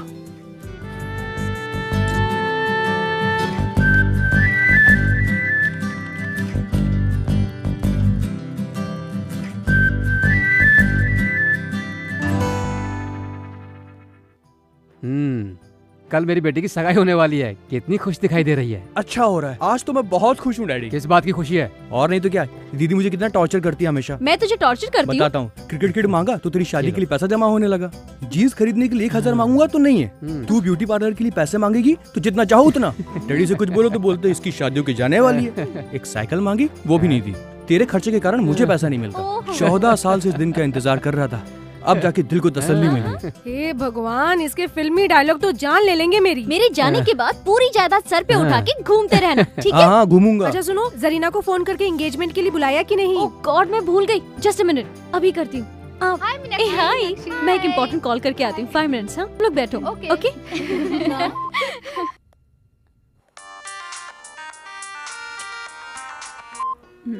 कल मेरी बेटी की सगाई होने वाली है। कितनी खुश दिखाई दे रही है। अच्छा हो रहा है। आज तो मैं बहुत खुश हूँ डैडी। किस बात की खुशी है? और नहीं तो क्या, दीदी मुझे कितना टॉर्चर करती है हमेशा। मैं तुझे टॉर्चर करती हूँ? बताता हूँ। क्रिकेट किट मांगा तो तेरी शादी के लिए पैसा जमा होने लगा। जीन्स खरीदने के लिए 1000 मांगूंगा तो नहीं है। तू ब्यूटी पार्लर के लिए पैसे मांगेगी तो जितना चाहो उतना। डैडी से कुछ बोलो तो बोलते इसकी शादियों की जाने वाली है। एक साइकिल मांगी वो भी नहीं दी। तेरे खर्चे के कारण मुझे पैसा नहीं मिलता। 14 साल से इस दिन का इंतजार कर रहा था, अब जाके दिल को तसल्ली मिली। हे भगवान, इसके फिल्मी डायलॉग तो जान ले लेंगे मेरी। मेरे जाने के बाद पूरी जायदाद सर पे उठा के घूमते रहना, ठीक है? हाँ घूमूंगा। अच्छा सुनो, जरीना को फोन करके एंगेजमेंट के लिए बुलाया कि नहीं? ओह गॉड, मैं भूल गई। जस्ट अ मिनट, अभी करती हूँ। हाय, मैं एक इम्पोर्टेंट कॉल करके आती हूँ। 5 मिनट्स। हाँ, लोग बैठो। ओके।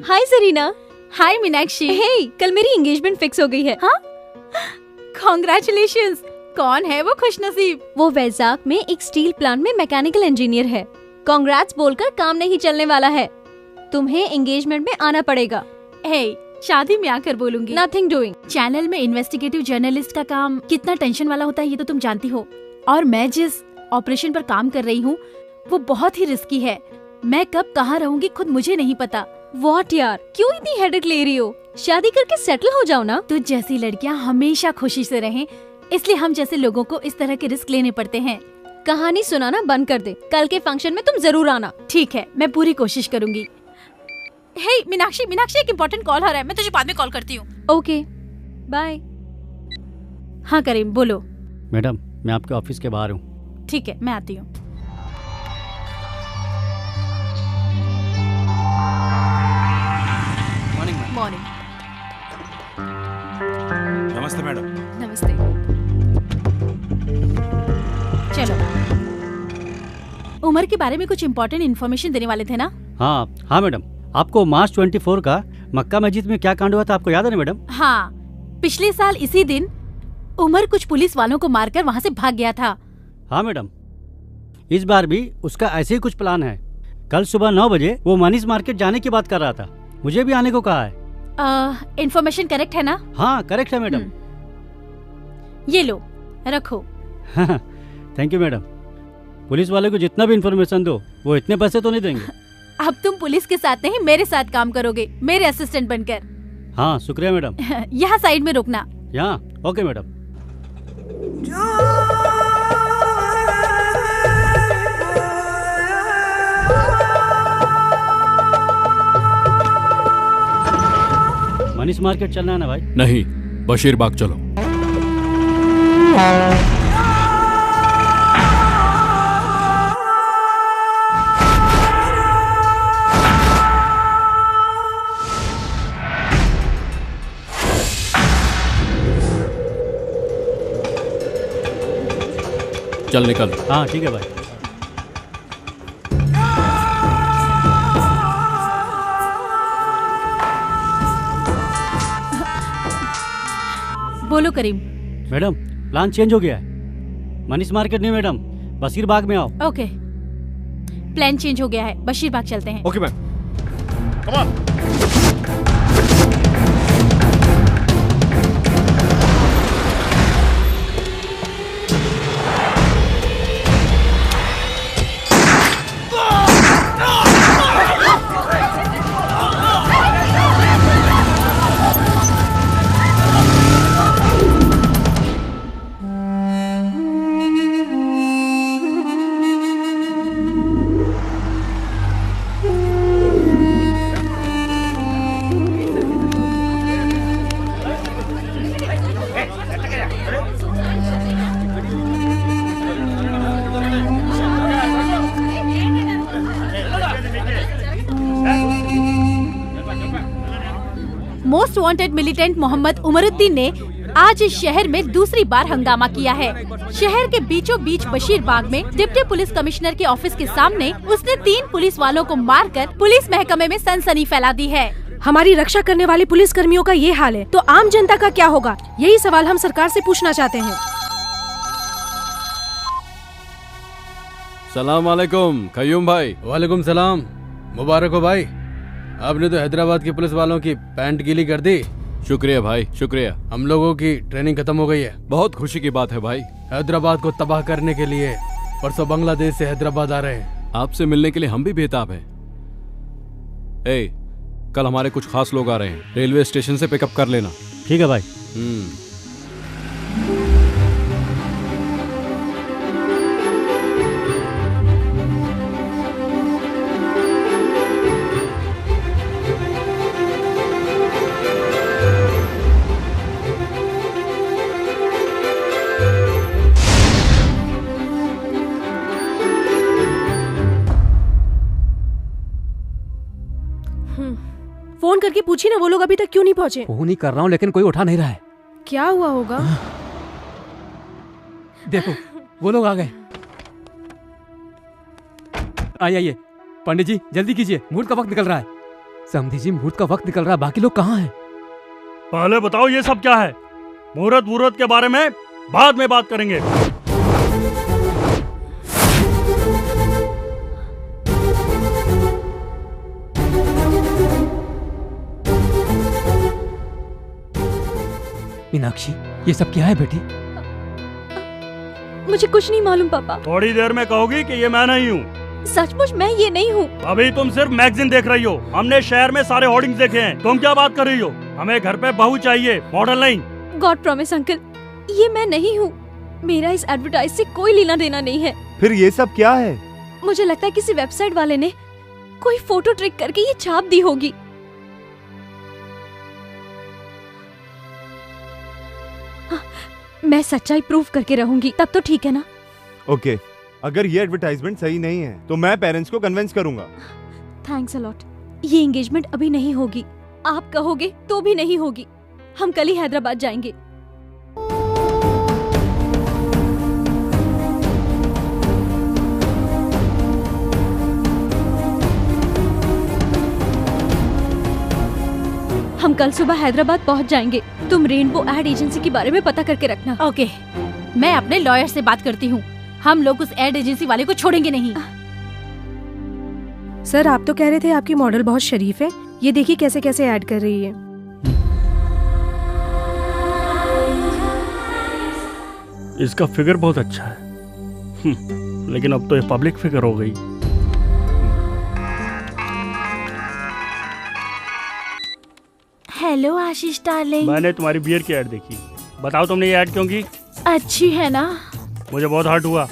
हाय जरीना। हाय मीनाक्षी। हे, कल मेरी एंगेजमेंट फिक्स हो गई है। हाँ? Congratulations! कौन है वो खुशनसीब? वो वैजाग में एक स्टील प्लांट में मैकेनिकल इंजीनियर है। कांग्रेट्स बोलकर काम नहीं चलने वाला है। तुम्हें एंगेजमेंट में आना पड़ेगा। हे, शादी में आकर बोलूंगी। Nothing doing. चैनल में इन्वेस्टिगेटिव जर्नलिस्ट का काम कितना टेंशन वाला होता है ये तो तुम जानती हो। और मैं जिस ऑपरेशन पर काम कर रही हूँ वो बहुत ही रिस्की है। मैं कब कहाँ रहूंगी खुद मुझे नहीं पता। व्हाट यार, क्यों इतनी हेडेक ले रही हो? शादी करके सेटल हो जाओ ना। तुझ जैसी लड़कियां हमेशा खुशी से रहें, इसलिए हम जैसे लोगों को इस तरह के रिस्क लेने पड़ते हैं। कहानी सुनाना बंद कर दे। कल के फंक्शन में तुम जरूर आना। ठीक है, मैं पूरी कोशिश करूंगी। हे मीनाक्षी, एक इम्पोर्टेंट कॉल आ रहा है, मैं तुझे बाद में कॉल करती हूँ। Okay, bye. हाँ करीम, बोलो। मैडम, मैं आपके ऑफिस के बाहर हूँ। ठीक है, मैं आती हूँ। मॉर्निंग। नमस्ते मैडम। नमस्ते। चलो, उमर के बारे में कुछ इम्पोर्टेंट इन्फॉर्मेशन देने वाले थे ना? हाँ मैडम, आपको मार्च 24 का मक्का मस्जिद में क्या कांड हुआ था आपको याद है ना मैडम? हाँ, पिछले साल इसी दिन उमर कुछ पुलिस वालों को मारकर वहाँ से भाग गया था। हाँ मैडम, इस बार भी उसका ऐसे ही कुछ प्लान है। कल सुबह 9 बजे वो मनीष मार्केट जाने की बात कर रहा था। मुझे भी आने को कहा है। इन्फॉर्मेशन करेक्ट है ना? हाँ करेक्ट है मैडम। ये लो, रखो। Thank you madam. पुलिस वाले को जितना भी इन्फॉर्मेशन दो वो इतने पैसे तो नहीं देंगे। अब तुम पुलिस के साथ नहीं मेरे साथ काम करोगे, मेरे असिस्टेंट बनकर। हाँ शुक्रिया मैडम। यहाँ साइड में रुकना। यहाँ ओके मैडम। मनीष मार्केट चलना है ना भाई? नहीं, बशीर बाग चलो। चल निकल। हाँ ठीक है भाई। बोलो करीम। मैडम, प्लान चेंज हो गया है। मनीष मार्केट नहीं मैडम, बशीर बाग में आओ। ओके, प्लान चेंज हो गया है, बशीर बाग चलते हैं। Okay ma'am, come on. Most wanted militant Mohammed Umaruddin ने आज इस शहर में दूसरी बार हंगामा किया है। शहर के बीचों बीच बशीर बाग में डिप्टी पुलिस कमिश्नर के ऑफिस के सामने उसने 3 पुलिस वालों को मारकर पुलिस महकमे में सनसनी फैला दी है। हमारी रक्षा करने वाले पुलिस कर्मियों का ये हाल है तो आम जनता का क्या होगा? यही सवाल हम सरकार से पूछना चाहते हैं। सलाम वालेकुम कयूम भाई। वालेकुम सलाम। मुबारक हो भाई, आपने तो हैदराबाद की पुलिस वालों की पैंट गीली कर दी। शुक्रिया भाई, शुक्रिया। हम लोगों की ट्रेनिंग खत्म हो गई है। बहुत खुशी की बात है भाई। हैदराबाद को तबाह करने के लिए परसों बांग्लादेश से हैदराबाद आ रहे हैं। आपसे मिलने के लिए हम भी बेताब हैं। ए, कल हमारे कुछ खास लोग आ रहे हैं, रेलवे स्टेशन से पिकअप कर लेना। ठीक है भाई। फोन करके पूछी ना, वो लोग अभी तक क्यों नहीं पहुंचे? फोन ही कर रहा हूँ लेकिन कोई उठा नहीं रहा है। क्या हुआ होगा? देखो वो लोग आ गए। आइए पंडित जी जल्दी कीजिए, मुहूर्त का वक्त निकल रहा है। समधी जी मुहूर्त का वक्त निकल रहा है, बाकी लोग कहाँ हैं? पहले बताओ ये सब क्या है? मुहूर्त के बारे में बाद में बात करेंगे। मीनाक्षी ये सब क्या है बेटी? मुझे कुछ नहीं मालूम पापा। थोड़ी देर में कहोगी कि ये मैं नहीं हूँ। सचमुच मैं ये नहीं हूँ। अभी तुम सिर्फ मैगजीन देख रही हो। हमने शहर में सारे होर्डिंग्स देखे हैं। तुम क्या बात कर रही हो? हमें घर पे बहू चाहिए, मॉडल नहीं। गॉड प्रॉमिस अंकल, ये मैं नहीं हूँ। मेरा इस एडवर्टाइज से कोई लेना देना नहीं है। फिर ये सब क्या है? मुझे लगता है किसी वेबसाइट वाले ने कोई फोटो ट्रिक करके ये छाप दी होगी। मैं सच्चाई प्रूफ करके रहूंगी, तब तो ठीक है ना? ओके, अगर ये एडवर्टाइजमेंट सही नहीं है तो मैं पेरेंट्स को कन्विंस करूंगा। Thanks a lot. ये एंगेजमेंट अभी नहीं होगी, आप कहोगे तो भी नहीं होगी। हम कल ही हैदराबाद जाएंगे। हम कल सुबह हैदराबाद पहुंच जाएंगे। तुम रेनबो एड एजेंसी के बारे में पता करके रखना। ओके, मैं अपने लॉयर से बात करती हूँ। हम लोग उस एड एजेंसी वाले को छोड़ेंगे नहीं। सर आप तो कह रहे थे आपकी मॉडल बहुत शरीफ है। ये देखिए कैसे कैसे ऐड कर रही है। इसका फिगर बहुत अच्छा है। लेकिन अब तो ये पब्लिक फिगर हो गई। हेलो आशीष डार्लिंग। मैंने तुम्हारी बियर की ऐड देखी। बताओ तुमने ये ऐड क्यों की? अच्छी है ना? मुझे बहुत हर्ट हुआ।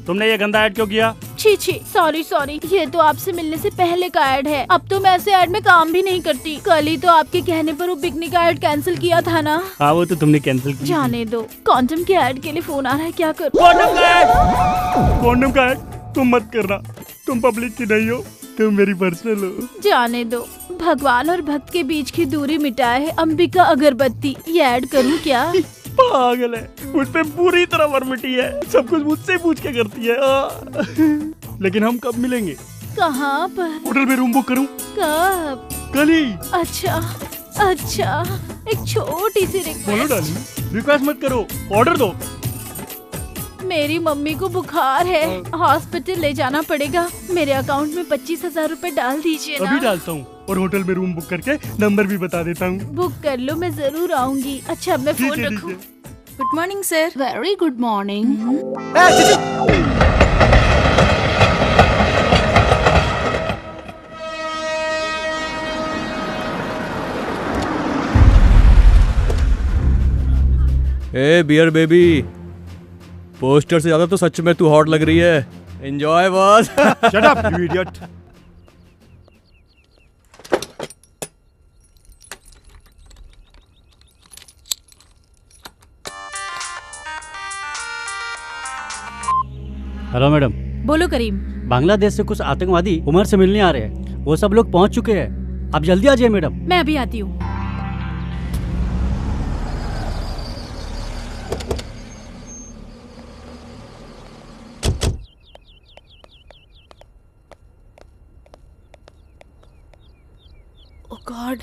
तुमने ये गंदा ऐड क्यों किया? छी छी, सॉरी। ये तो आपसे मिलने से पहले का ऐड है। अब तो मैं ऐसे ऐड में काम भी नहीं करती। कल ही तो आपके कहने पर वो पिकनिक का ऐड कैंसिल किया था ना। हाँ वो तो तुमने कैंसिल किया। जाने दो। कॉन्डम के ऐड के लिए फोन आ रहा है, क्या करूं? कॉन्डम का ऐड तुम मत करना। तुम पब्लिक की नहीं हो, तुम मेरी पर्सनल हो। जाने दो। भगवान और भक्त के बीच की दूरी मिटाए है अंबिका अगरबत्ती। ये ऐड करूं क्या? पागल है, मुझ पे पूरी तरह वर्मिटी है। सब कुछ मुझसे पूछ के करती है। लेकिन हम कब मिलेंगे? कहाँ पर? होटल में रूम बुक करूं? कब? कल ही। अच्छा, एक छोटी सी बोलो डार्लिंग, रिक्वेस्ट मत करो, ऑर्डर दो। मेरी मम्मी को बुखार है, हॉस्पिटल ले जाना पड़ेगा। मेरे अकाउंट में 25,000 रूपए डाल दीजिए ना। अभी डालता हूँ और होटल में रूम बुक करके नंबर भी बता देता हूँ। बुक कर लो, मैं जरूर आऊंगी। अच्छा मैं फोन रखूं। Good morning sir. Very good morning. ए बियर बेबी, पोस्टर से ज्यादा तो सच में तू हॉट लग रही है। Enjoy boss. Shut up you idiot. Hello madam. बोलो करीम। बांग्लादेश से कुछ आतंकवादी उमर से मिलने आ रहे हैं। वो सब लोग पहुंच चुके हैं, आप जल्दी आ जाइए मैडम। मैं अभी आती हूँ। ओह गॉड।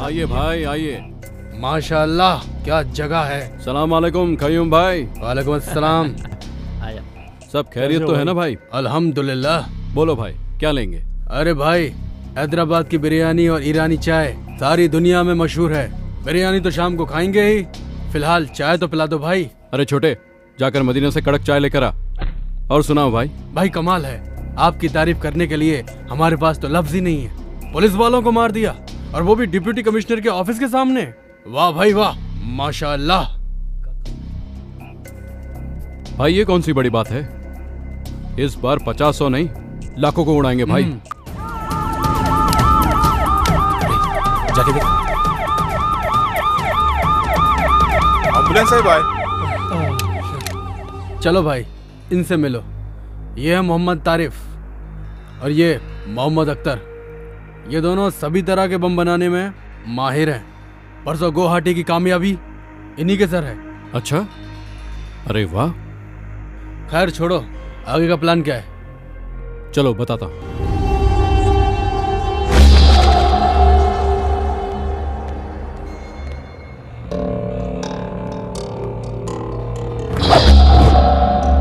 आइए भाई आइए। माशाल्लाह क्या जगह है। सलाम वालेकुम कयूम भाई। वालेकुम अस्सलाम। सब खैरियत तो है ना भाई? अल्हम्दुलिल्लाह। बोलो भाई क्या लेंगे? अरे भाई हैदराबाद की बिरयानी और ईरानी चाय सारी दुनिया में मशहूर है। बिरयानी तो शाम को खाएंगे ही, फिलहाल चाय तो पिला दो भाई। अरे छोटे जाकर मदीना से कड़क चाय लेकर आ। और सुनाओ भाई। भाई कमाल है, आपकी तारीफ करने के लिए हमारे पास तो लफ्ज ही नहीं है। पुलिस वालों को मार दिया और वो भी डिप्टी कमिश्नर के ऑफिस के सामने। वाह भाई वाह, माशाअल्लाह। भाई ये कौन सी बड़ी बात है? इस बार 50-100 नहीं लाखों को उड़ाएंगे भाई। जाके देख। एम्बुलेंस है भाई। चलो भाई इनसे मिलो। ये है मोहम्मद तारिफ और ये मोहम्मद अख्तर। ये दोनों सभी तरह के बम बनाने में माहिर हैं। परसों गुवाहाटी की कामयाबी इन्हीं के सर है। अच्छा, अरे वाह। खैर छोड़ो, आगे का प्लान क्या है? चलो बताता हूं।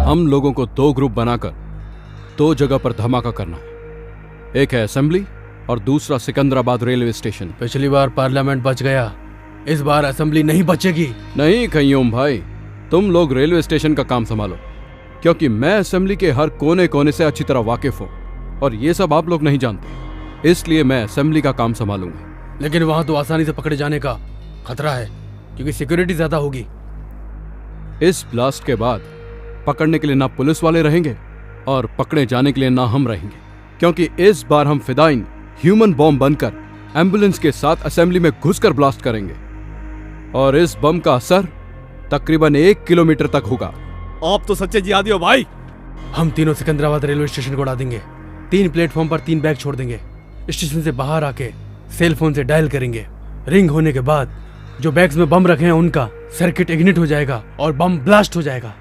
हम लोगों को 2 ग्रुप बनाकर 2 जगह पर धमाका करना है। एक है असेंबली और दूसरा सिकंदराबाद रेलवे स्टेशन। पिछली बार पार्लियामेंट बच गया, इस बार असेंबली नहीं बचेगी। नहीं कयूम भाई, तुम लोग रेलवे स्टेशन का काम संभालो, क्योंकि मैं असेंबली के हर कोने कोने से अच्छी तरह वाकिफ हूँ और ये सब आप लोग नहीं जानते, इसलिए मैं असेंबली का काम संभालूंगा। लेकिन वहां तो आसानी से पकड़े जाने का खतरा है, क्योंकि सिक्योरिटी ज्यादा होगी। इस ब्लास्ट के बाद पकड़ने के लिए ना पुलिस वाले रहेंगे और पकड़े जाने के लिए ना हम रहेंगे, क्योंकि इस बार हम फिदाइन ह्यूमन बॉम्ब बनकर एम्बुलेंस के साथ असेंबली में घुसकर ब्लास्ट करेंगे और इस बम का असर तकरीबन 1 किलोमीटर तक होगा। आप तो सच्चे जिहादी हो भाई। हम तीनों सिकंदराबाद रेलवे स्टेशन को उड़ा देंगे। 3 प्लेटफॉर्म पर 3 बैग छोड़ देंगे। स्टेशन से बाहर आके सेल फोन से डायल करेंगे। रिंग होने के बाद जो बैग्स में बम रखे हैं उनका सर्किट इग्निट हो जाएगा और बम ब्लास्ट हो जाएगा।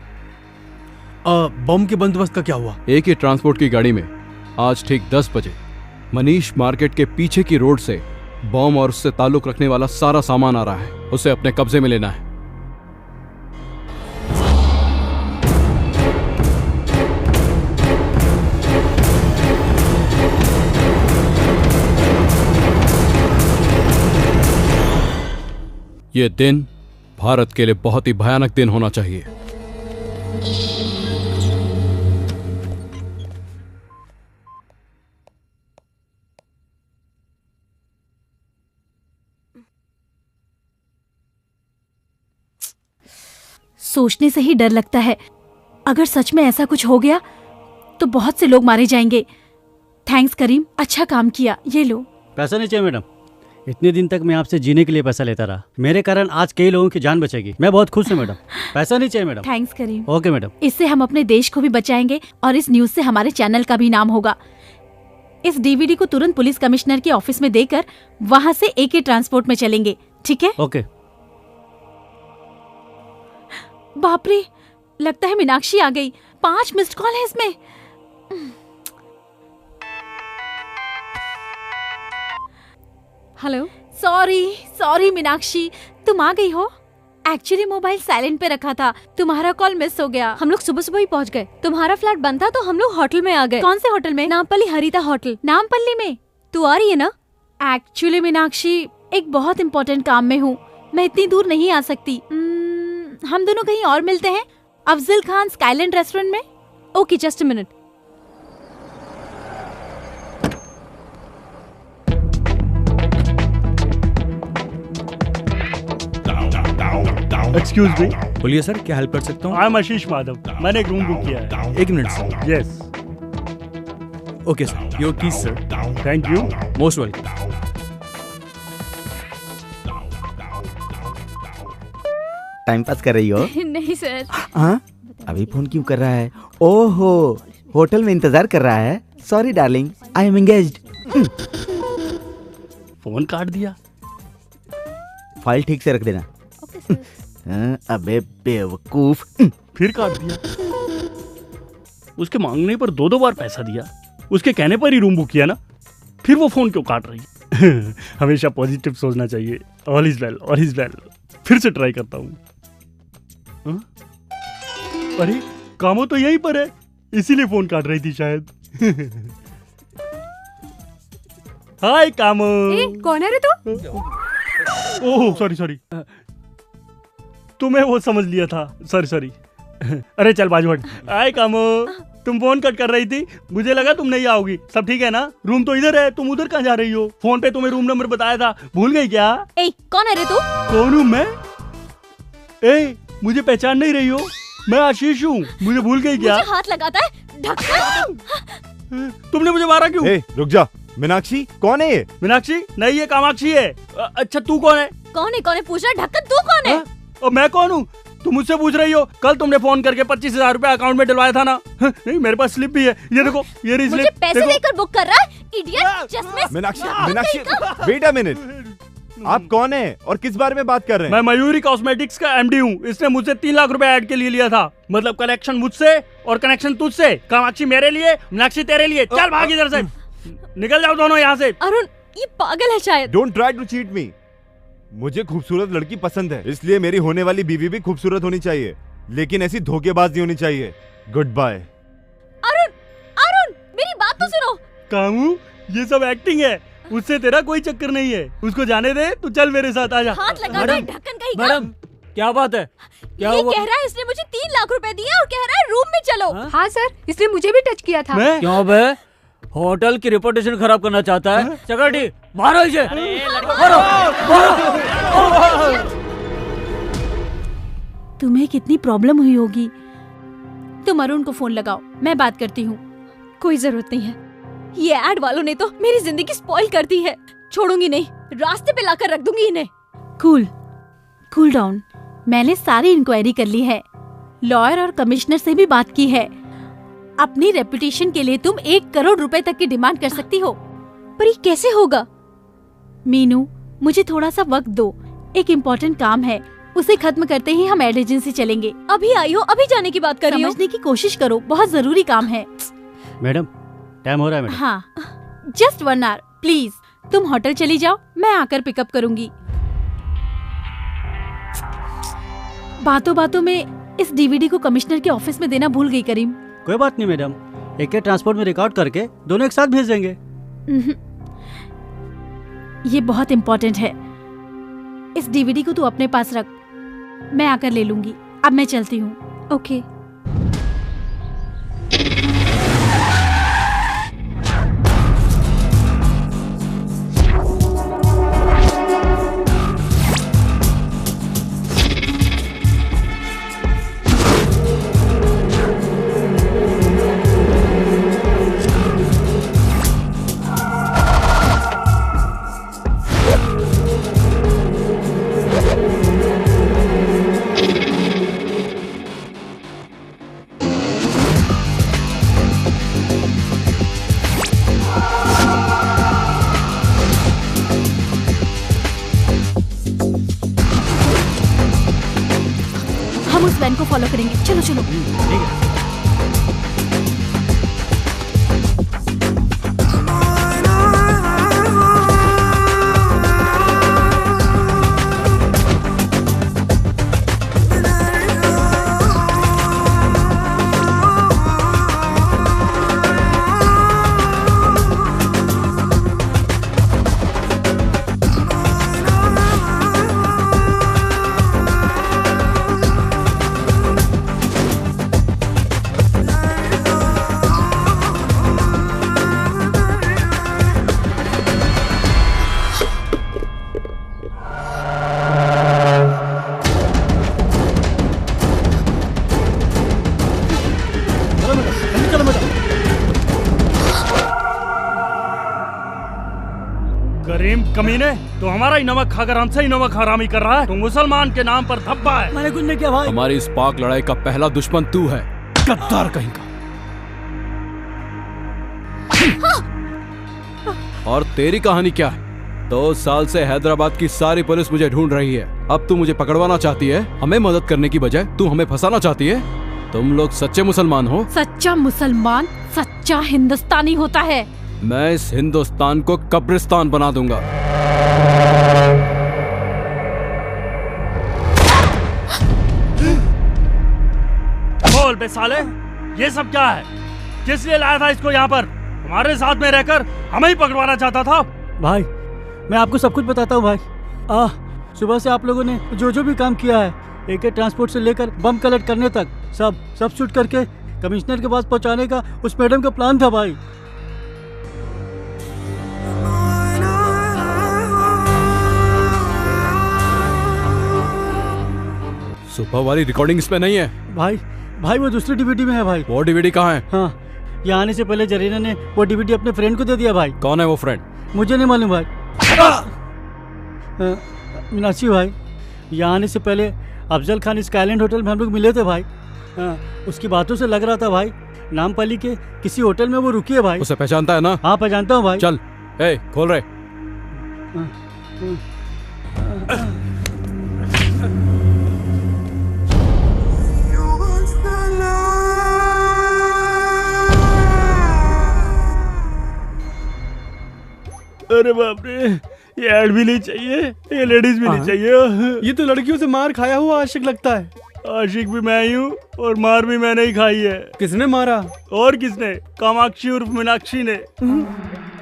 बम के बंदोबस्त का क्या हुआ? एक ही ट्रांसपोर्ट की गाड़ी में आज ठीक 10 बजे मनीष मार्केट के पीछे की रोड से बम और उससे ताल्लुक रखने वाला सारा सामान आ रहा है। उसे अपने कब्जे में लेना है। ये दिन भारत के लिए बहुत ही भयानक दिन होना चाहिए। सोचने से ही डर लगता है, अगर सच में ऐसा कुछ हो गया तो बहुत से लोग मारे जाएंगे। थैंक्स करीम, अच्छा काम किया। ये लो। पैसा नहीं चाहिए मैडम, इतने दिन तक मैं आपसे जीने के लिए पैसा लेता रहा, मेरे कारण आज कई लोगों की जान बचेगी। मैं बहुत खुश हूँ मैडम। पैसा नहीं चाहिए madam. Thanks Karim. Okay madam. इससे हम अपने देश को भी बचाएंगे और इस न्यूज से हमारे चैनल का भी नाम होगा। इस डीवीडी को तुरंत पुलिस कमिश्नर के ऑफिस में देकर वहाँ से AK ट्रांसपोर्ट में चलेंगे, ठीक है? ओके। बाप रे, लगता है मीनाक्षी आ गई। 5 मिस्ड कॉल है इसमें। हेलो। सॉरी मीनाक्षी, तुम आ गई हो? एक्चुअली मोबाइल साइलेंट पे रखा था, तुम्हारा कॉल मिस हो गया। हम लोग सुबह ही पहुंच गए। तुम्हारा फ्लैट बंद था तो हम लोग होटल में आ गए। कौन से होटल में? नामपल्ली हरिता होटल। नामपल्ली में? तू आ रही है ना? एक्चुअली मीनाक्षी, एक बहुत इम्पोर्टेंट काम में हूँ, मैं इतनी दूर नहीं आ सकती। हम दोनों कहीं और मिलते हैं, अफजल खान स्काईलैंड रेस्टोरेंट में। Okay, just a minute. Excuse me. बोलिए सर, क्या हेल्प कर सकता हूँ? आई एम आशीष माधव, मैंने एक रूम बुक किया है। 1 minute sir. Yes. Okay sir, your keys sir. Thank you. Most welcome. Time pass कर रही हो? नहीं सर। हाँ, अभी फोन क्यों कर रहा है? ओहो, होटल में इंतजार कर रहा है। Sorry darling, I am engaged. Phone काट दिया। फाइल ठीक से रख देना। अबे बेवकूफ, फिर काट दिया। उसके मांगने पर 2 बार पैसा दिया, उसके कहने पर ही रूम बुक किया ना, फिर वो फोन क्यों काट रही है? हमेशा पॉजिटिव सोचना चाहिए। All is well, all is well. फिर से ट्राई करता हूँ। अरे कामो तो यहीं पर है, इसीलिए फोन काट रही थी शायद। हाय कामो। कौन है रे तू? ओह सॉरी, तुम्हें वो समझ लिया था, सॉरी। अरे चल बाजू हट। हाय कामो, तुम फोन कट कर रही थी, मुझे लगा तुम नहीं आओगी। सब ठीक है ना? रूम तो इधर है, तुम उधर कहाँ जा रही हो? फोन पे तुम्हें रूम नंबर बताया था, भूल गई क्या? कौन है रे तू? कौन हूँ मैं? मुझे पहचान नहीं रही हो? मैं आशीष हूँ, मुझे भूल गई क्या? मुझे हाथ लगाता है, ढक्कन। तुमने मुझे मारा क्यों? रुक जा। मीनाक्षी कौन है ये? मीनाक्षी नहीं, ये कामाक्षी है। अच्छा तू कौन है? कौन है पूछ रहा? ढक्कन तू कौन है? और मैं कौन हूँ? तुम मुझसे पूछ रही हो? कल तुमने फोन करके 25,000 रुपए अकाउंट में डलवाया था ना? नहीं, मेरे पास स्लिप भी है, ये देखो, ये रही स्लिप। मुझे पैसे देकर बुक कर रहा है, इडियट। चश्मे। मीनाक्षी वेट अ मिनट, आप कौन है और किस बारे में बात कर रहे हैं? मैं मयूरी कॉस्मेटिक्स का एमडी हूँ। इसने मुझसे 3 लाख रुपए ऐड के लिए लिया था, मतलब कलेक्शन मुझसे और कनेक्शन तुझसे। कामाक्षी मेरे लिए, मीनाक्षी तेरे लिए। चल भाग इधर से, निकल जाओ दोनों यहाँ से। अरुण ये पागल है शायद। Don't try to cheat me. मुझे खूबसूरत लड़की पसंद है, इसलिए मेरी होने वाली बीवी भी खूबसूरत होनी चाहिए, लेकिन ऐसी धोखेबाज नहीं होनी चाहिए। Good bye. अरुण मेरी बात तो सुनो। कामू ये सब एक्टिंग है, उससे तेरा कोई चक्कर नहीं है। उसको जाने दे, तू चल मेरे साथ आजा। हाथ लगा दो, ढक्कन कहीं का। मैडम क्या बात है? क्या ये हुआ? कह रहा है इसने मुझे 3 लाख रुपए दिए और कह रहा है रूम में चलो। हाँ सर, इसने मुझे भी टच किया था। क्यों बे? होटल की रेपुटेशन खराब करना चाहता है? चकरटी मारो इसे, मारो। तुम्हें कितनी प्रॉब्लम हुई होगी। तुम अरुण को फोन लगाओ, मैं बात करती हूँ। कोई जरूरत नहीं है, ये एड वालों ने तो मेरी जिंदगी स्पॉइल कर दी है। छोड़ूंगी नहीं, रास्ते पे लाकर रख दूंगी इन्हें। Cool down. मैंने सारी इंक्वायरी कर ली है, लॉयर और कमिश्नर से भी बात की है। अपनी रेपुटेशन के लिए तुम 1 करोड़ रुपए तक की डिमांड कर सकती हो। पर ये कैसे होगा? मीनू मुझे थोड़ा सा वक्त दो, एक इम्पोर्टेंट काम है, उसे खत्म करते ही हम एड एजेंसी चलेंगे। अभी आई हो, अभी जाने की बात कर रही हो? समझने की कोशिश करो, बहुत जरूरी काम है। मैडम टाइम हो रहा है मैडम। हाँ जस्ट 1 आवर प्लीज। तुम होटल चली जाओ, मैं आकर पिकअप करूंगी। बातों बातों में इस डीवीडी को कमिश्नर के ऑफिस में देना भूल गई करीम। कोई बात नहीं मैडम, एक ट्रांसपोर्ट में रिकॉर्ड करके दोनों एक साथ भेज देंगे। ये बहुत इम्पोर्टेंट है, इस डीवीडी को तू अपने पास रख, मैं आकर ले लूंगी। अब मैं चलती हूँ। ओके। वैन को फॉलो करेंगे। चलो चलो। ठीक है। करीम कमीने, तो हमारा ही नमक खाकर हमसे ही नमक हरामी कर रहा है। तो मुसलमान के नाम पर धब्बा है। मैंने कुछ नहीं किया भाई। हमारी इस पाक लड़ाई का पहला दुश्मन तू है, गद्दार कहीं का। और तेरी कहानी क्या है? 2 साल से हैदराबाद की सारी पुलिस मुझे ढूंढ रही है। अब तू मुझे पकड़वाना चाहती है? हमें मदद करने की बजाय तू हमें फंसाना चाहती है? तुम लोग सच्चे मुसलमान हो? सच्चा मुसलमान सच्चा हिंदुस्तानी होता है। मैं इस हिंदुस्तान को कब्रिस्तान बना दूंगा। बोल बे साले, ये सब क्या है? किस लिए लाया था इसको यहाँ पर? हमारे साथ में रहकर हमें ही पकड़वाना चाहता था। भाई मैं आपको सब कुछ बताता हूँ भाई। सुबह से आप लोगों ने जो भी काम किया है, AK ट्रांसपोर्ट से लेकर बम कलेक्ट करने तक सब शूट करके कमिश्नर के पास पहुँचाने का उस मैडम का प्लान था भाई। सुबह वाली रिकॉर्डिंग इसमें नहीं है। भाई वो दूसरी DVD में है भाई। वो DVD कहाँ है? हाँ, यहाँ आने से पहले जरीना ने वो DVD अपने फ्रेंड को दे दिया भाई। कौन है वो फ्रेंड? मुझे नहीं मालूम भाई। मीनाक्षी भाई, यहाँ आने से पहले अफजल खान स्काईलैंड होटल में हम लोग मिले थे भाई। उसकी बातों से लग रहा था भाई नामपल्ली के किसी होटल में वो रुकी है भाई। उसे पहचानता है ना? हाँ पहचानता हूँ भाई। चल खोल रहे। अरे बाप रे, ये ऐड भी नहीं चाहिए, ये लेडीज भी नहीं चाहिए। ये तो लड़कियों से मार खाया हुआ आशिक लगता है। आशिक भी मैं ही हूँ और मार भी मैंने ही खाई है। किसने मारा? और किसने? कामाक्षी उर्फ मीनाक्षी ने।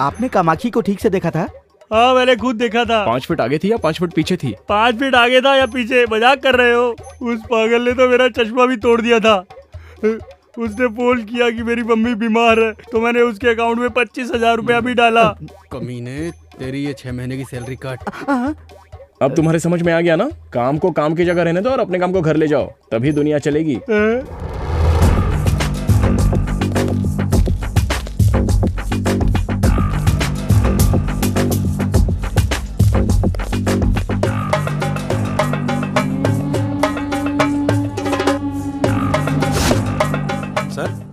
आपने कामाक्षी को ठीक से देखा था? हाँ मैंने खुद देखा था। 5 फीट आगे थी या 5 फीट पीछे थी? 5 फीट आगे था या पीछे? मजाक कर रहे हो? उस पागल ने तो मेरा चश्मा भी तोड़ दिया था। उसने फोन किया कि मेरी मम्मी बीमार है, तो मैंने उसके अकाउंट में 25,000 रुपया भी डाला। कमीने, तेरी ये 6 महीने की सैलरी काट। अब तुम्हारे समझ में आ गया ना? काम को काम की जगह रहने दो और अपने काम को घर ले जाओ, तभी दुनिया चलेगी।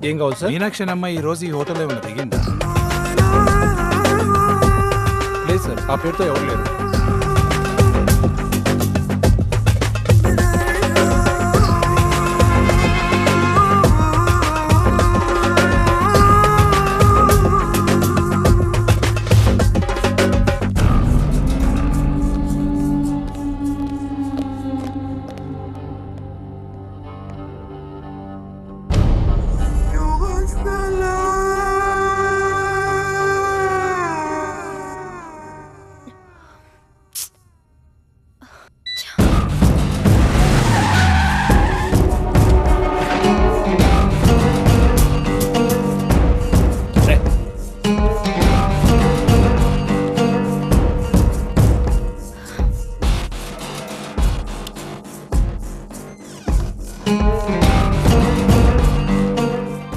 ఏం కావాలి సార్? మీనాక్షి అమ్మ ఈ రోజు ఈ హోటల్ ఏమైనా దిగిందా? లేదు సార్, ఆ పేరుతో ఎవరు లేరు.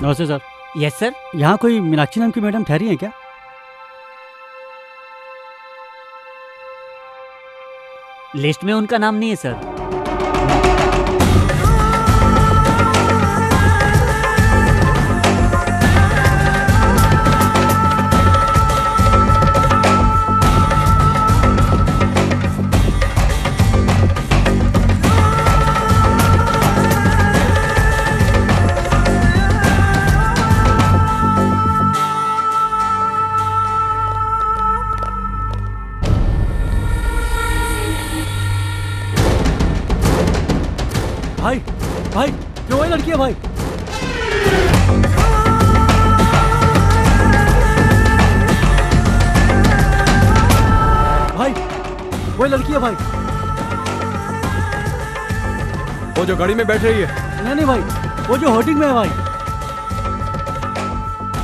नमस्ते सर। Yes sir. यहाँ कोई मीनाक्षी नाम की मैडम ठहरी है क्या? लिस्ट में उनका नाम नहीं है सर। भाई क्यों है लड़की है भाई? भाई वो लड़की है भाई। वो जो गाड़ी में बैठ रही है? नहीं भाई, वो जो होर्डिंग में है भाई।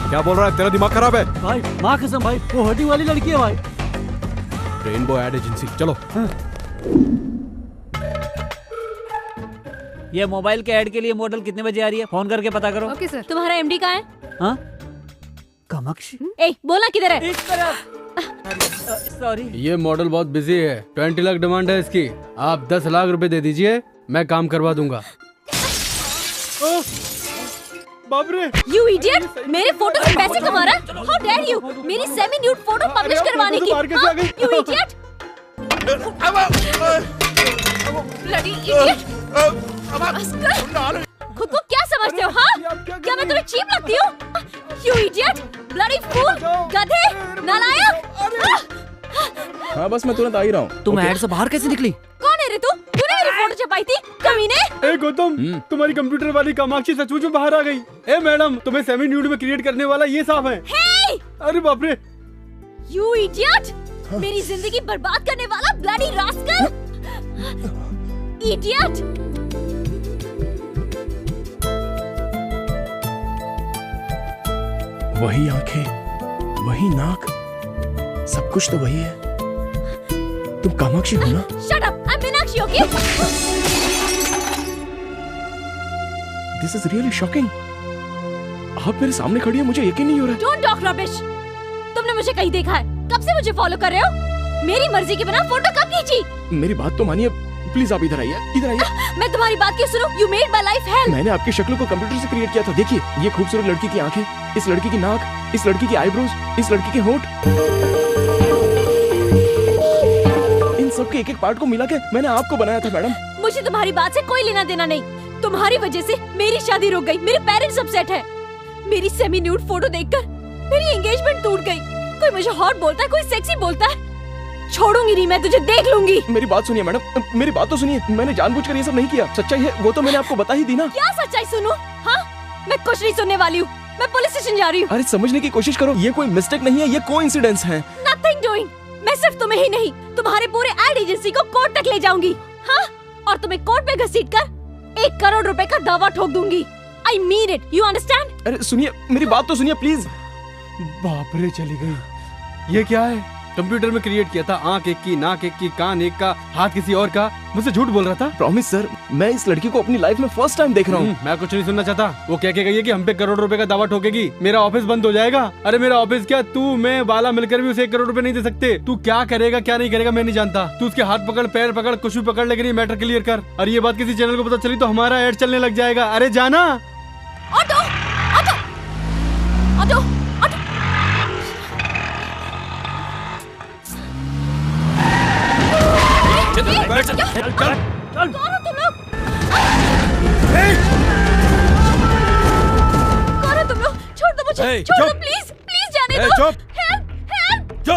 क्या बोल रहा है? तेरा दिमाग खराब है? भाई माँ कसम भाई, वो होर्डिंग वाली लड़की है भाई। रेनबो एड एजेंसी, चलो। ये मोबाइल के ऐड के लिए मॉडल कितने बजे आ रही है? फोन करके पता करो। Okay sir. तुम्हारा MD कहाँ है? हाँ? कामाक्षी? ए, बोला किधर है? इस तरफ। सॉरी। ये मॉडल बहुत बिजी है, 20 लाख डिमांड है इसकी। आप 10 लाख रुपए दे दीजिए, मैं काम करवा दूंगा। बाप रे! You idiot! मेरे फोटो से पैसे कमा रहा? How dare you! मेरी सेमी न्यूड फोटो पब्लिश करवाने की? You idiot! Bloody idiot! खुद को क्या समझते हो? हाँ, क्या मैं तुम्हें चीप लगती हूँ? You idiot, bloody fool, गधे, नालायक! हाँ बस मैं तुरंत आ ही रहा हूँ। तुम ऐड से बाहर कैसे निकली? कौन है रे तू? तूने मेरी फोटो छपाई थी, कमीने? ए गौतम, तुम्हारी कंप्यूटर वाली कामाक्षी सचमुच में बाहर आ गई। ए मैडम, तुम्हें सेमी न्यूड में क्रिएट करने वाला ये साफ है। Hey! अरे बाप रे! You idiot! मेरी जिंदगी बर्बाद करने वाला bloody rascal! Idiot! वही आंखें, वही नाक, सब कुछ तो वही है। तुम कामाक्षी हो ना? Shut up! I'm Meenakshi, okay? This is really shocking. आप मेरे सामने खड़ी है, मुझे यकीन नहीं हो रहा। Don't talk rubbish. तुमने मुझे कहीं देखा है? कब से मुझे फॉलो कर रहे हो? मेरी मर्जी के बिना फोटो कब खींची? मेरी बात तो मानिए, प्लीज आप इधर आइए, इधर आइए। मैं तुम्हारी बात क्यों सुनूं? You made my life hell. मैंने आपकी शक्ल को कंप्यूटर से क्रिएट किया था। देखिए, ये खूबसूरत लड़की की आंखें, इस लड़की की नाक, इस लड़की की आईब्रोज, इस लड़की के होंठ, इन सब के एक-एक पार्ट को मिला के मैंने आपको बनाया था मैडम। मुझे तुम्हारी बात से कोई लेना देना नहीं। तुम्हारी वजह से मेरी शादी रुक गई, मेरे पेरेंट्स अपसेट है। मेरी सेमी न्यूड फोटो देखकर मेरी एंगेजमेंट टूट गई। कोई मुझे हॉट बोलता है, कोई सेक्सी बोलता है, छोड़ूंगी नहीं मैं तुझे, देख लूंगी। मेरी बात सुनिए मैडम, मेरी बात तो सुनिए। मैंने जानबूझकर ये सब नहीं किया। सच्चाई है वो तो मैंने आपको बता ही दी ना। क्या सच्चाई सुनूं? हाँ, मैं कुछ नहीं सुनने वाली हूँ। मैं पुलिस स्टेशन जा रही हूँ। अरे समझने की कोशिश करो, ये कोई मिस्टेक नहीं है, ये कोइंसिडेंस है। Nothing doing. मैं सिर्फ तुम्हें ही नहीं, तुम्हारे पूरे एड एजेंसी को कोर्ट तक ले जाऊंगी। हाँ, और तुम्हें कोर्ट में घसीटकर 1 करोड़ रुपए का दावा ठोक दूंगी। I mean it. You understand? अरे सुनिए, मेरी बात तो सुनिए प्लीज। बाप रे, चली गई। ये क्या है? कंप्यूटर में क्रिएट किया था, आंख एक की, नाक एक की, कान एक का, हाथ किसी और का। मुझसे झूठ बोल रहा था। प्रॉमिस सर, मैं इस लड़की को अपनी लाइफ में फर्स्ट टाइम देख रहा हूँ। मैं कुछ नहीं सुनना चाहता। वो कह के गई है कि हम पे 1 करोड़ रुपए का दावा ठोकेगी, मेरा ऑफिस बंद हो जाएगा। अरे मेरा ऑफिस क्या, तू मैं बाला मिलकर भी उसे 1 करोड़ रुपए नहीं दे सकते। तू क्या करेगा क्या नहीं करेगा मैं नहीं जानता। तू उसके हाथ पकड़, पैर पकड़, कुछ भी पकड़, लेकिन ये मैटर क्लियर कर। और ये बात किसी चैनल को पता चली तो हमारा एड चलने लग जाएगा। अरे जाना। Auto, auto, auto, auto. चल। कौन हो तुम लोग? कौन हो तुम लोग? छोड़ दो मुझे, छोड़ दो प्लीज, प्लीज जाने दो। चुप। Help, help.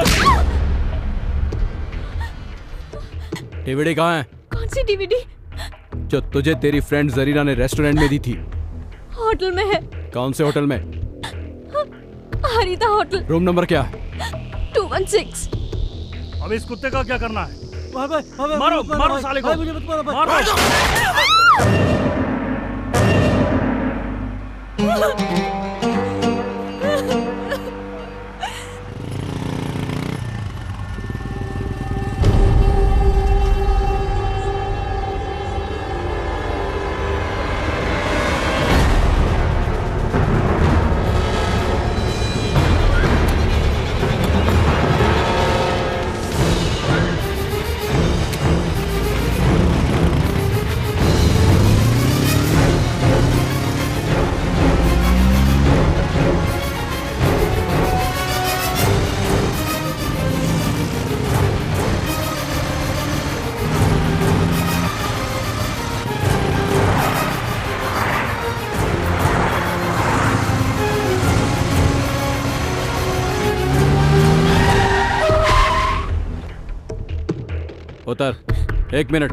डीवीडी कहाँ है? कौन सी डीवीडी? जो तुझे तेरी फ्रेंड जरीना ने रेस्टोरेंट में दी थी। होटल में है। कौन से होटल में? हरिता होटल। रूम नंबर क्या है? 216। अब इस कुत्ते का क्या करना है? मारो मारो साले को, मुझे मत मारो मारो। उतर, 1 मिनट।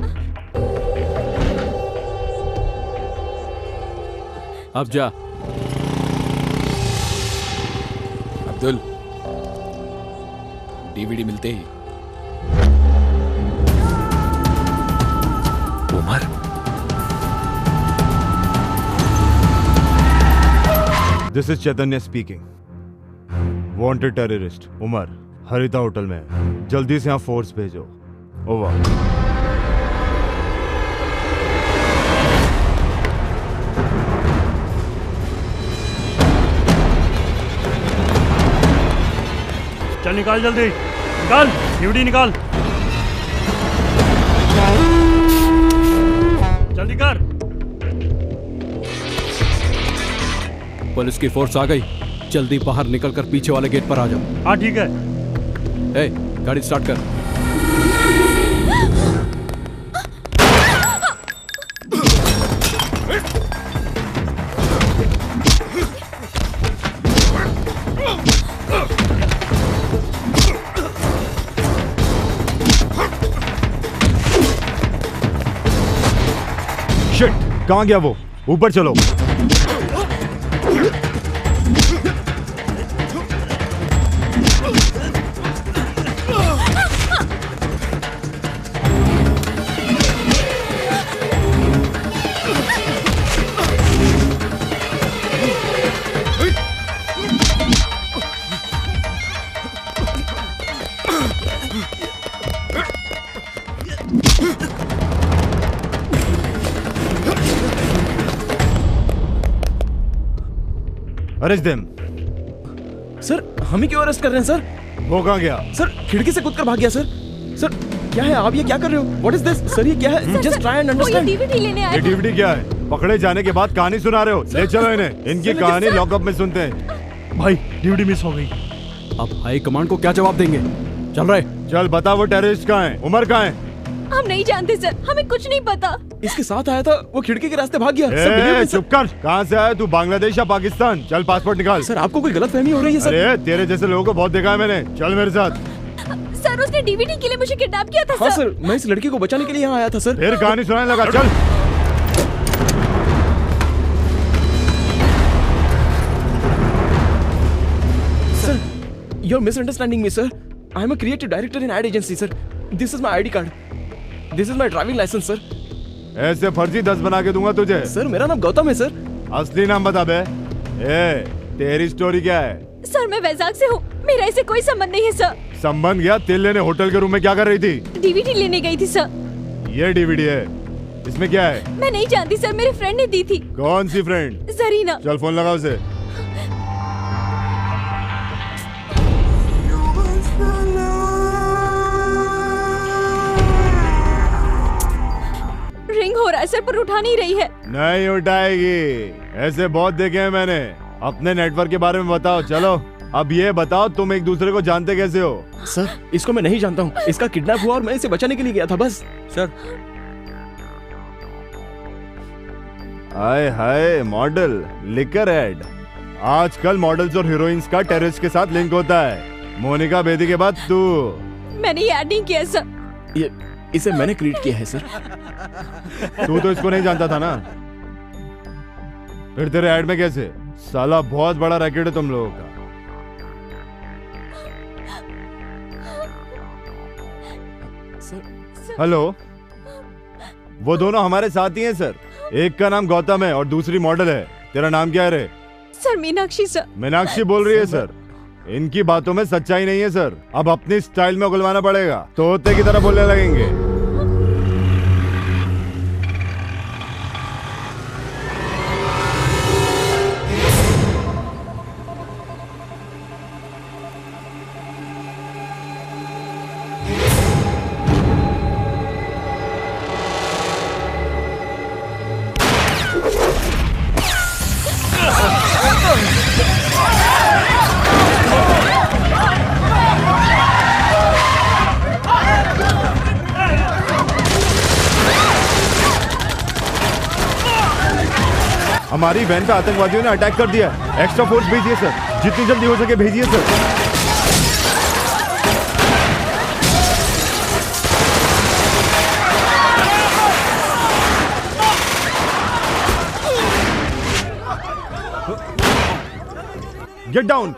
अब जा। अब्दुल, डीवीडी मिलते ही Umar. This is Chaitanya speaking. Wanted terrorist Umar Haritha hotel में है। जल्दी से यहाँ फोर्स भेजो। ओवर। चल निकाल, जल्दी निकाल, डीवीडी निकाल, जल्दी कर। पुलिस की फोर्स आ गई, जल्दी बाहर निकलकर पीछे वाले गेट पर आ जाओ। हाँ ठीक है। ए, गाड़ी स्टार्ट कर। शिट, कहाँ गया वो? ऊपर चलो। Arrest them. सर हम ही क्यों अरेस्ट कर रहे हैं सर? वो कहाँ गया? सर खिड़की से कूदकर भाग गया सर। सर क्या है, आप ये क्या कर रहे हो? What is this? सर ये क्या है? Just try and understand. DVD लेने आया ये डीवीडी क्या है? पकड़े जाने के बाद कहानी सुना रहे हो? ले चलो इन्हें, इनकी कहानी लॉकअप में सुनते हैं। भाई डीवीडी मिस हो गई। अब हाई कमांड को क्या जवाब देंगे? चल रहे। चल बता वो टेररिस्ट कहाँ है? उमर कहाँ है? हम नहीं जानते सर, हमें कुछ नहीं पता। इसके साथ आया था, वो खिड़की के रास्ते भाग गया। चुप कर। कहाँ से आया तू? बांग्लादेश या पाकिस्तान? चल पासपोर्ट निकाल। सर आपको कोई गलतफहमी हो रही है सर? अरे तेरे जैसे लोगों को बहुत देखा है मैंने। चल मेरे साथ। सर उसने डीवीडी के लिए मुझे किडनैप किया था। हाँ सर, मैं इस लड़की को बचाने के लिए यहाँ आया था सर। फिर कहानी सुनाने लगा। चल। Sir, you're misunderstanding me, sir. I am a creative director in ad agency, sir. This is my ID card. This is my driving license, sir. ऐसे फर्जी 10 बना के दूंगा तुझे। सर मेरा नाम गौतम है सर। असली नाम बता बे। तेरी स्टोरी क्या है? सर मैं वैजाग से हूँ, मेरा इससे कोई संबंध नहीं है सर। संबंध गया? तेल लेने होटल के रूम में क्या कर रही थी? डीवीडी लेने गई थी सर। ये डीवीडी है, इसमें क्या है? मैं नहीं जानती सर, मेरे फ्रेंड ने दी थी। कौन सी फ्रेंड? जरीना। चल फोन लगा उसे। रिंग हो रहा है सर, पर उठा नहीं रही है। नहीं उठाएगी, ऐसे बहुत देखे हैं मैंने। अपने नेटवर्क के बारे में बताओ। चलो अब ये बताओ, तुम एक दूसरे को जानते कैसे हो? सर इसको मैं नहीं जानता हूँ, इसका किडनैप हुआ और मैं इसे बचाने के लिए गया था बस। सर हाय हाय मॉडल लिकर एड। आजकल मॉडल्स और हीरोइंस का टेररिस्ट के साथ लिंक होता है। मोनिका बेदी के बाद तू। मैंने ये ऐड नहीं किया सर। ये इसे मैंने क्रिएट किया है सर। तू तो इसको नहीं जानता था ना, फिर तेरे ऐड में कैसे? साला बहुत बड़ा रैकेट है तुम लोगों का। हेलो, वो दोनों हमारे साथी हैं सर। एक का नाम गौतम है और दूसरी मॉडल है। तेरा नाम क्या है रे? Sir Meenakshi sir. मीनाक्षी बोल रही है सर। इनकी बातों में सच्चाई नहीं है सर। अब अपनी स्टाइल में उगलवाना पड़ेगा, तोते की तरह बोलने लगेंगे। हमारी वैन पे आतंकवादियों ने अटैक कर दिया। एक्स्ट्रा फोर्स भेजिए सर, जितनी जल्दी हो सके भेजिए सर। Get down.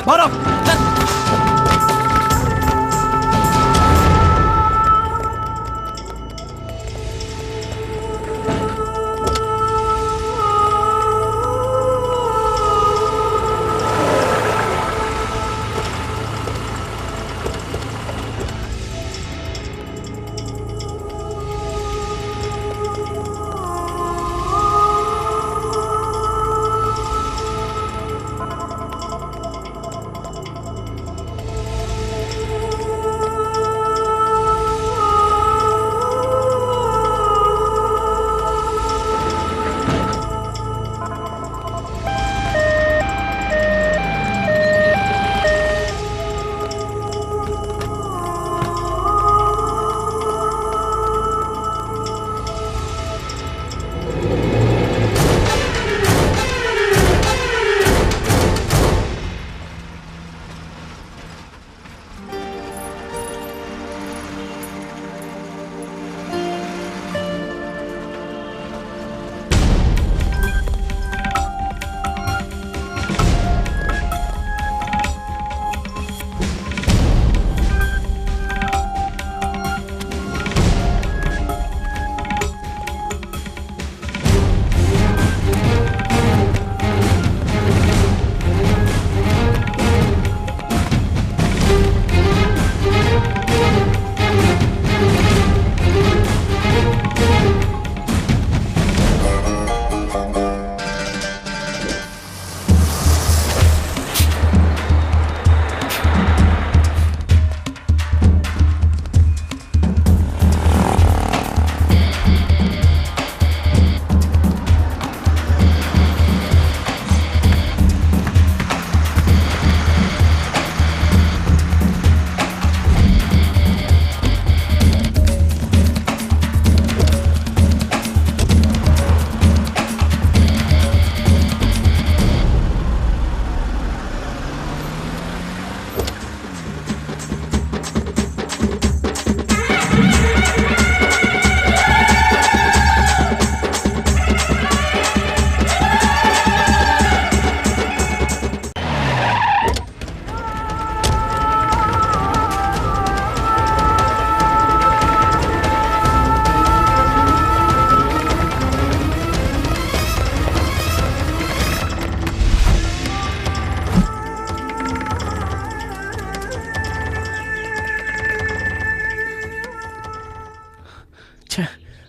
मारो।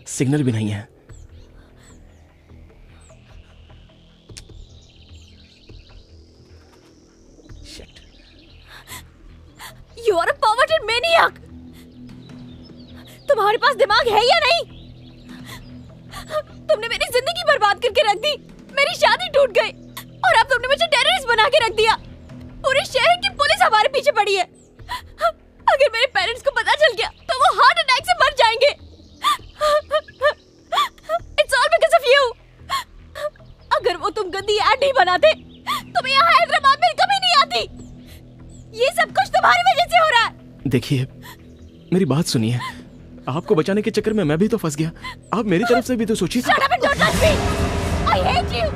सिग्नल भी नहीं है। You are a perverted maniac! तुम्हारे पास दिमाग है या नहीं? तुमने मेरी जिंदगी बर्बाद करके रख दी, मेरी शादी टूट गई और अब तुमने मुझे टेररिस्ट बना के रख दिया। पूरे शहर की पुलिस हमारे पीछे पड़ी है। अगर मेरे पेरेंट्स को पता चल गया तो वो हार्ट अटैक से मर जाएंगे। It's all because of you. अगर वो तुम गंदी ऐड नहीं बनाते तो मैं यहाँ हैदराबाद में कभी नहीं आती। ये सब कुछ तुम्हारी वजह से हो रहा है। देखिए, मेरी बात सुनिए। आपको बचाने के चक्कर में मैं भी तो फंस गया। आप मेरी तरफ से भी तो सोचिए। Shut up and don't touch me. I hate you.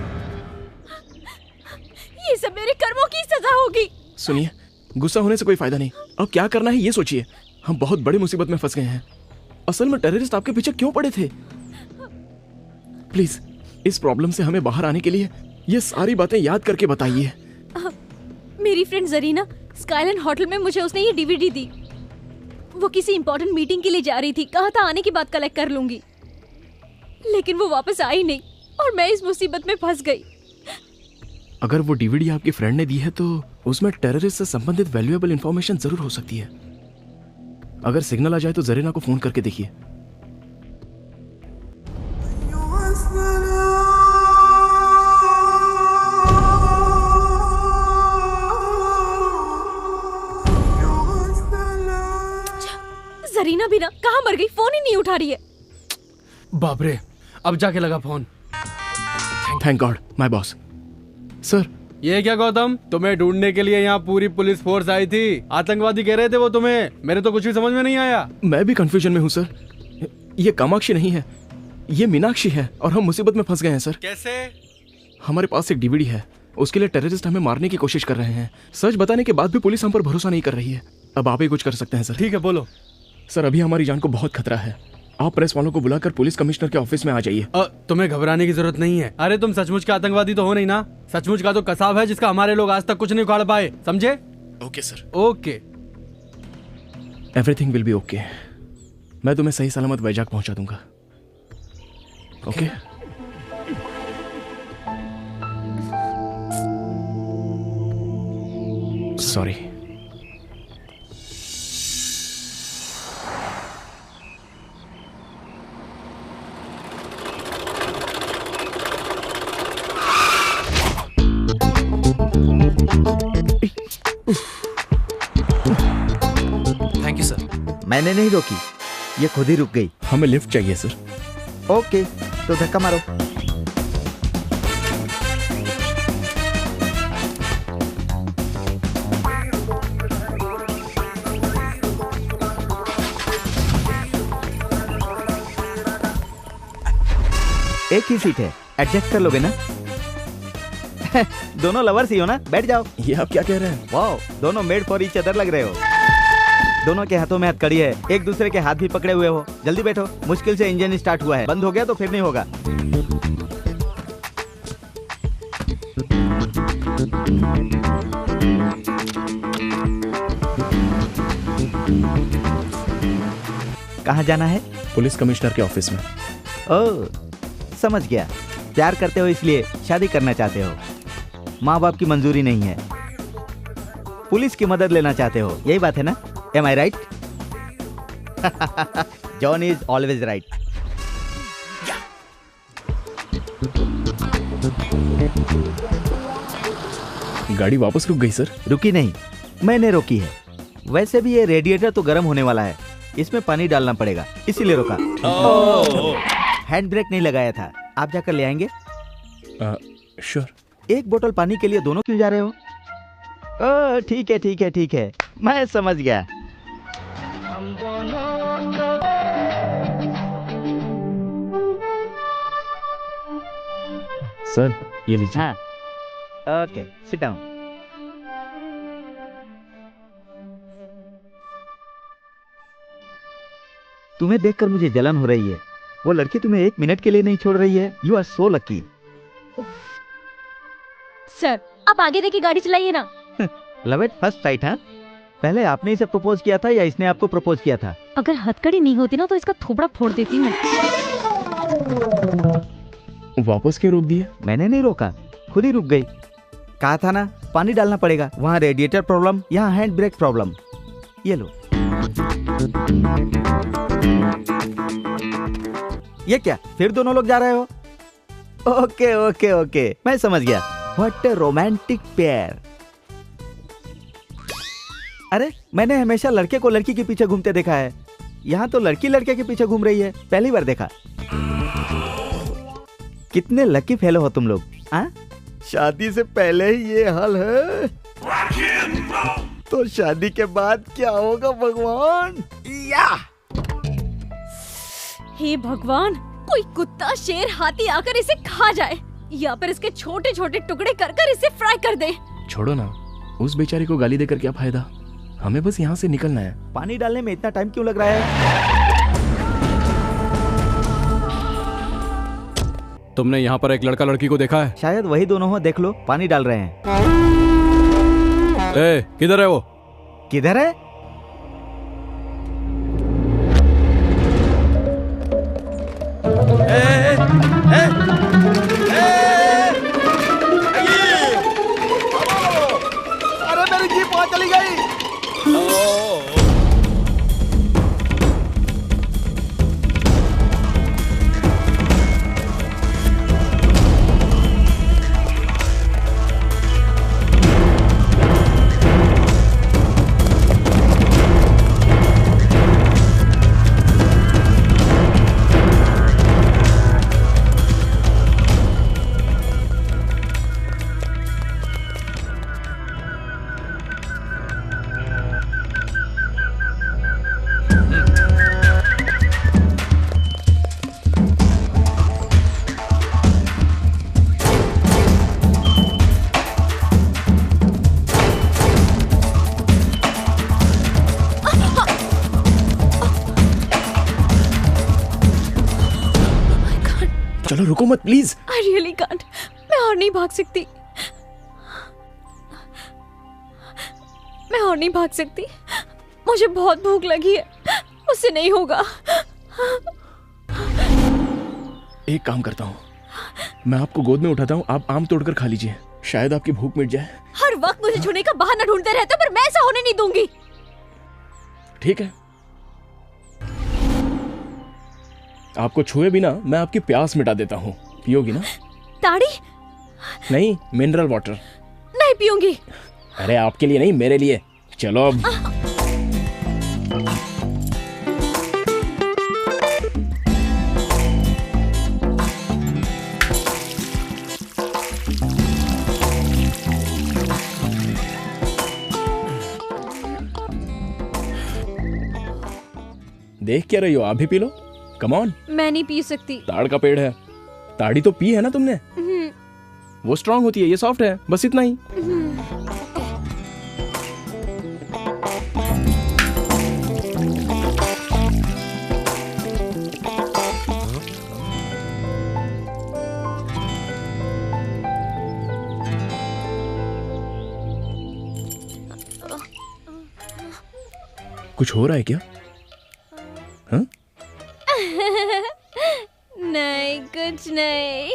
ये सब मेरे कर्मों की सजा होगी। सुनिए, गुस्सा होने से कोई फायदा नहीं। अब क्या करना है ये सोचिए। हम बहुत बड़ी मुसीबत में फंस गए हैं। असल में टेररिस्ट आपके पीछे क्यों पड़े थे? प्लीज इस प्रॉब्लम से हमें बाहर आने के लिए ये सारी बातें याद करके बताइए। मेरी फ्रेंड जरीना स्काईलैंड होटल में मुझे उसने ये डीवीडी दी। वो किसी इंपॉर्टेंट मीटिंग के लिए जा रही थी, कहा था आने की बात कलेक्ट कर लूंगी, लेकिन वो वापस आई नहीं और मैं इस मुसीबत में फंस गई। अगर वो डीवीडी आपकी फ्रेंड ने दी है तो उसमें टेररिस्ट से संबंधित वैल्यूएबल इंफॉर्मेशन जरूर हो सकती है। अगर सिग्नल आ जाए तो जरीना को फोन करके देखिए। जरीना भी ना कहाँ मर गई, फोन ही नहीं उठा रही है। बाप रे, अब जाके लगा phone. Thank God my boss. Sir, ये क्या गौतम, तुम्हें ढूंढने के लिए यहाँ पूरी पुलिस फोर्स आई थी। आतंकवादी कह रहे थे वो तुम्हें। मेरे तो कुछ भी समझ में नहीं आया। मैं भी कंफ्यूजन में हूँ सर। ये कामाक्षी नहीं है, ये मीनाक्षी है और हम मुसीबत में फंस गए हैं सर। कैसे? हमारे पास एक डीवीडी है उसके लिए टेररिस्ट हमें मारने की कोशिश कर रहे हैं। सच बताने के बाद भी पुलिस हम पर भरोसा नहीं कर रही है। अब आप ही कुछ कर सकते हैं सर। ठीक है, बोलो। सर, अभी हमारी जान को बहुत खतरा है। आप प्रेस वालों को बुलाकर पुलिस कमिश्नर के ऑफिस में आ जाइए। तुम्हें घबराने की जरूरत नहीं है। अरे तुम सचमुच के आतंकवादी तो हो नहीं ना। सचमुच का तो कसाब है जिसका हमारे लोग आज तक कुछ नहीं उखाड़ पाए, समझे? Okay sir. Okay, everything will be okay. मैं तुम्हें सही सलामत वैजाग पहुंचा दूंगा। Okay? Sorry. Thank you sir. मैंने नहीं रोकी, ये खुद ही रुक गई। हमें लिफ्ट चाहिए सर। ओके, तो धक्का मारो। एक ही सीट है, एडजस्ट कर लोगे ना? दोनों लवर्स ही हो ना? बैठ जाओ। ये आप क्या कह रहे हैं? वाओ, दोनों मेड फॉर ईच अदर लग रहे हो। दोनों के हाथों में हथकड़ी है, एक दूसरे के हाथ भी पकड़े हुए हो। जल्दी बैठो, मुश्किल से इंजन स्टार्ट हुआ है, बंद हो गया तो फिर नहीं होगा। कहाँ जाना है? पुलिस कमिश्नर के ऑफिस में। ओह, समझ गया। प्यार करते हो इसलिए शादी करना चाहते हो। माँ बाप की मंजूरी नहीं है, पुलिस की मदद लेना चाहते हो, यही बात है ना? Am I right? John is always right. गाड़ी वापस रुक गई सर। रुकी नहीं, मैंने रोकी है। वैसे भी ये रेडिएटर तो गर्म होने वाला है, इसमें पानी डालना पड़ेगा, इसीलिए रोका। हैंड ब्रेक नहीं लगाया था। आप जाकर ले आएंगे? श्योर। एक बोतल पानी के लिए दोनों क्यों जा रहे हो? ठीक है ठीक है ठीक है, मैं समझ गया। सर, ये लीजिए। हाँ, ओके, सिट डाउन। तुम्हें देखकर मुझे जलन हो रही है। वो लड़की तुम्हें एक मिनट के लिए नहीं छोड़ रही है। You are so lucky. Sir, आप आगे देखिए, गाड़ी चलाइए ना। लव एट फर्स्ट साइट, हाँ? पहले आपने इसे प्रपोज किया था या इसने आपको प्रपोज किया था? अगर हथकड़ी नहीं होती ना तो इसका थोबड़ा फोड़ देती मैं। वापस क्यों रोक दिए? मैंने नहीं रोका, खुद ही रुक गई। कहा था ना, पानी डालना पड़ेगा। वहाँ रेडिएटर प्रॉब्लम, यहाँ हैंड ब्रेक प्रॉब्लम। ये लो। ये क्या, फिर दोनों लोग जा रहे हो? ओके ओके ओके, मैं समझ गया। What a romantic pair. अरे, मैंने हमेशा लड़के को लड़की के पीछे घूमते देखा है, यहाँ तो लड़की लड़के के पीछे घूम रही है। पहली बार देखा। कितने लकी फेलो हो तुम लोग, हाँ? शादी से पहले ही ये हाल है, तो शादी के बाद क्या होगा भगवान? या! हे भगवान, कोई कुत्ता, शेर, हाथी आकर इसे खा जाए या फिर इसके छोटे छोटे टुकड़े कर कर इसे फ्राई कर दे। छोड़ो ना, उस बेचारी को गाली देकर क्या फायदा? हमें बस यहाँ से निकलना है। पानी डालने में इतना टाइम क्यों लग रहा है? तुमने यहाँ पर एक लड़का लड़की को देखा है? शायद वही दोनों हो, देख लो, पानी डाल रहे हैं। ए, किधर है वो? किधर है? अरे मेरी जीप वहां चली गई। चलो रुको मत प्लीज। I really can't. मैं और नहीं भाग सकती। मैं और नहीं भाग सकती। मुझे बहुत भूख लगी है। उससे नहीं होगा। एक काम करता हूँ, मैं आपको गोद में उठाता हूँ, आप आम तोड़कर खा लीजिए, शायद आपकी भूख मिट जाए। हर वक्त मुझे छूने का बहाना ढूंढते रहते हो, पर मैं ऐसा होने नहीं दूंगी। ठीक है, आपको छुए बिना मैं आपकी प्यास मिटा देता हूँ, पियोगी ना? ताड़ी? नहीं, मिनरल वाटर। नहीं पीऊंगी। अरे आपके लिए नहीं, मेरे लिए। चलो अब। देख क्या रही हो, आप भी पी लो, कम ऑन। मैं नहीं पी सकती। ताड़ का पेड़ है, ताड़ी तो पी है ना तुमने? वो स्ट्रांग होती है, ये सॉफ्ट है, बस इतना ही। कुछ हो रहा है क्या? हाँ? नहीं, कुछ नहीं।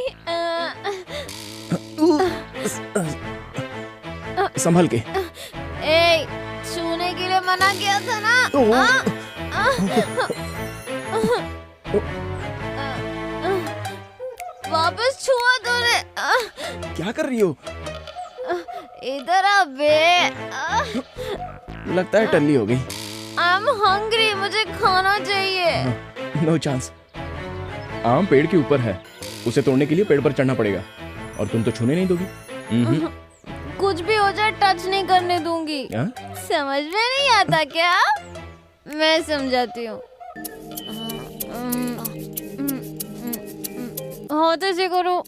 संभल के। ए, छूने के लिए मना किया था ना? वापस छुआ तूने। क्या कर रही हो? इधर आ बे। लगता है टल्ली हो गई। I'm hungry, मुझे खाना चाहिए। No chance. आम पेड़ के ऊपर है, उसे तोड़ने के लिए पेड़ पर चढ़ना पड़ेगा, और तुम तो छूने नहीं दोगी। कुछ भी हो जाए टच नहीं करने दूंगी। समझ में नहीं आता क्या? मैं समझाती हूँ। होते से करो।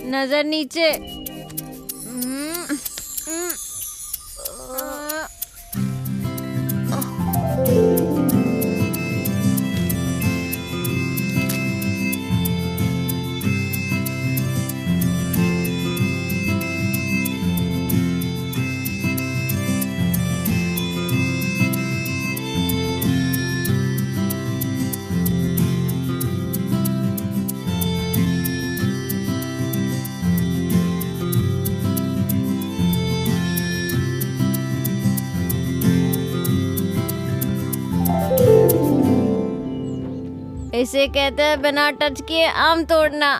नजर नीचे। इसे कहते हैं बिना टच किए आम तोड़ना।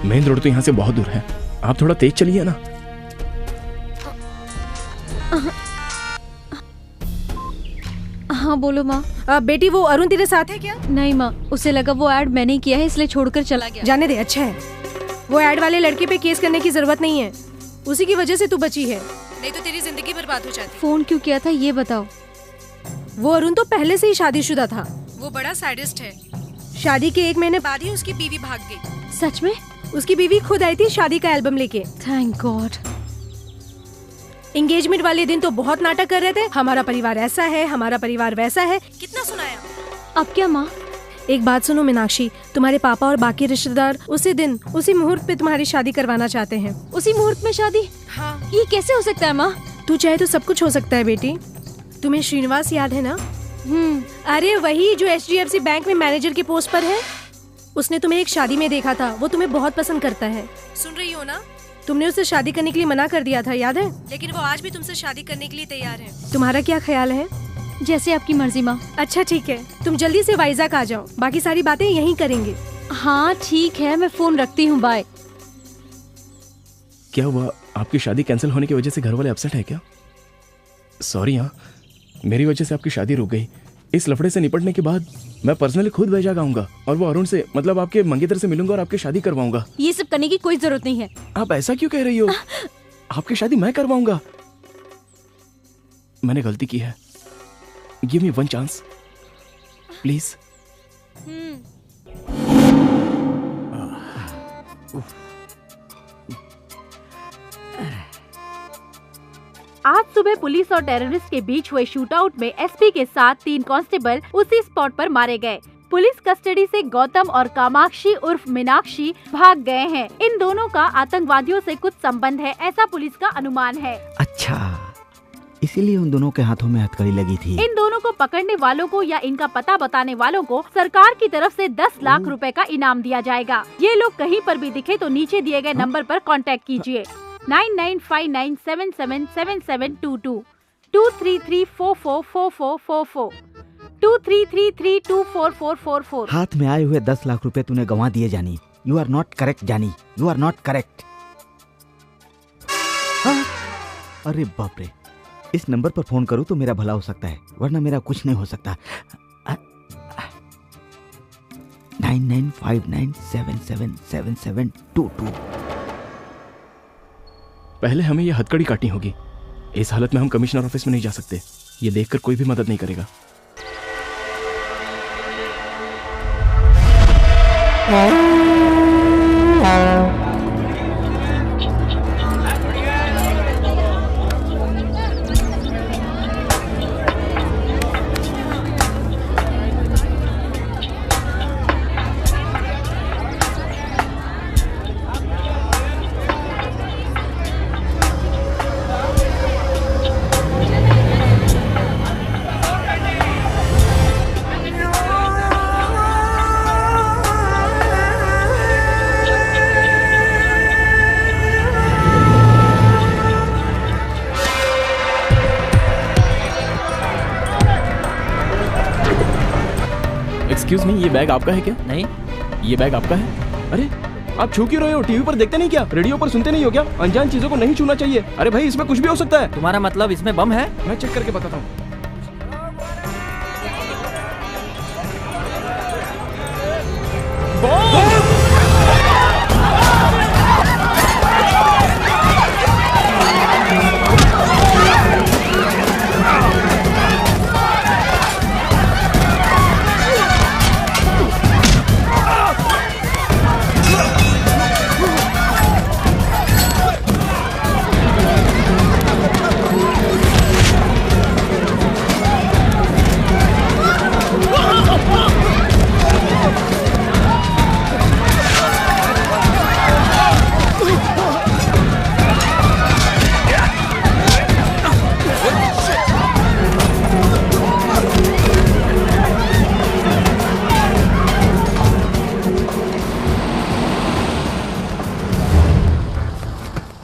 मेन रोड तो यहाँ से बहुत दूर है, आप थोड़ा तेज चलिए ना। हाँ बोलो माँ। बेटी वो अरुण तेरे साथ है क्या? नहीं माँ, उसे लगा वो ऐड मैंने किया है इसलिए छोड़कर चला गया। जाने दे, अच्छा है। वो ऐड वाले लड़के पे केस करने की जरूरत नहीं है, उसी की वजह से तू बची है, नहीं तो तेरी जिंदगी बर्बाद हो जाती। फोन क्यों किया था ये बताओ। वो अरुण तो पहले से ही शादीशुदा था। वो बड़ा सैडिस्ट है। शादी के 1 महीने बाद ही उसकी बीवी भाग गई। सच में? उसकी बीवी खुद आई थी शादी का एल्बम लेके। Thank God. एंगेजमेंट वाले दिन तो बहुत नाटक कर रहे थे, हमारा परिवार ऐसा है, हमारा परिवार वैसा है। कितना सुनाया? अब क्या माँ? एक बात सुनो मीनाक्षी, तुम्हारे पापा और बाकी रिश्तेदार उसी दिन उसी मुहूर्त पे तुम्हारी शादी करवाना चाहते हैं। उसी मुहूर्त में शादी? हाँ। ये कैसे हो सकता है माँ? तू चाहे तो सब कुछ हो सकता है बेटी। तुम्हें श्रीनिवास याद है ना? अरे वही जो HDFC बैंक में मैनेजर के पोस्ट पर है। उसने तुम्हें एक शादी में देखा था, वो तुम्हें बहुत पसंद करता है। सुन रही हो ना? तुमने उसे शादी करने के लिए मना कर दिया था, याद है? लेकिन वो आज भी तुमसे शादी करने के लिए तैयार है। तुम्हारा क्या ख्याल है? जैसे आपकी मर्जी माँ। अच्छा ठीक है, तुम जल्दी से वाइजाग आ जाओ, बाकी सारी बातें यहीं करेंगे। हाँ ठीक है, मैं फोन रखती हूँ, बाय। क्या हुआ, आपकी शादी कैंसिल होने की वजह से घर वाले अपसेट है क्या? सॉरी, हाँ मेरी वजह से आपकी शादी रुक गई। इस लफड़े से निपटने के बाद मैं पर्सनली खुद वाइजाग आऊंगा और वो अरुण से, मतलब आपके मंगेतर से मिलूंगा और आपकी शादी करवाऊंगा। ये सब करने की कोई जरूरत नहीं है। आप ऐसा क्यों कह रही हो? आपकी शादी मैं करवाऊंगा। मैंने गलती की है, give me one chance please. आज सुबह पुलिस और टेररिस्ट के बीच हुए शूटआउट में एसपी के साथ 3 कांस्टेबल उसी स्पॉट पर मारे गए। पुलिस कस्टडी से गौतम और कामाक्षी उर्फ मीनाक्षी भाग गए हैं। इन दोनों का आतंकवादियों से कुछ संबंध है, ऐसा पुलिस का अनुमान है। अच्छा, इसीलिए उन दोनों के हाथों में हथकड़ी लगी थी। इन दोनों को पकड़ने वालों को या इनका पता बताने वालों को सरकार की तरफ से 10 लाख रुपए का इनाम दिया जाएगा। ये लोग कहीं पर भी दिखे तो नीचे दिए गए नंबर पर कांटेक्ट कीजिए। 9959777722 233444444 233324444। हाथ में आए हुए 10 लाख रुपए तूने गंवा दिए जानी। यू आर नॉट करेक्ट जानी, यू आर नॉट करेक्ट। अरे बाप रे, इस नंबर पर फोन करूं तो मेरा भला हो सकता है, वरना मेरा कुछ नहीं हो सकता। 9959777722। पहले हमें यह हथकड़ी काटनी होगी। इस हालत में हम कमिश्नर ऑफिस में नहीं जा सकते। ये देखकर कोई भी मदद नहीं करेगा। एक्सक्यूज मी, ये बैग आपका है क्या? नहीं। ये बैग आपका है? अरे आप छू क्यों रहे हो? टीवी पर देखते नहीं क्या? रेडियो पर सुनते नहीं हो क्या? अनजान चीजों को नहीं छूना चाहिए। अरे भाई, इसमें कुछ भी हो सकता है। तुम्हारा मतलब इसमें बम है? मैं चेक करके बताता हूँ।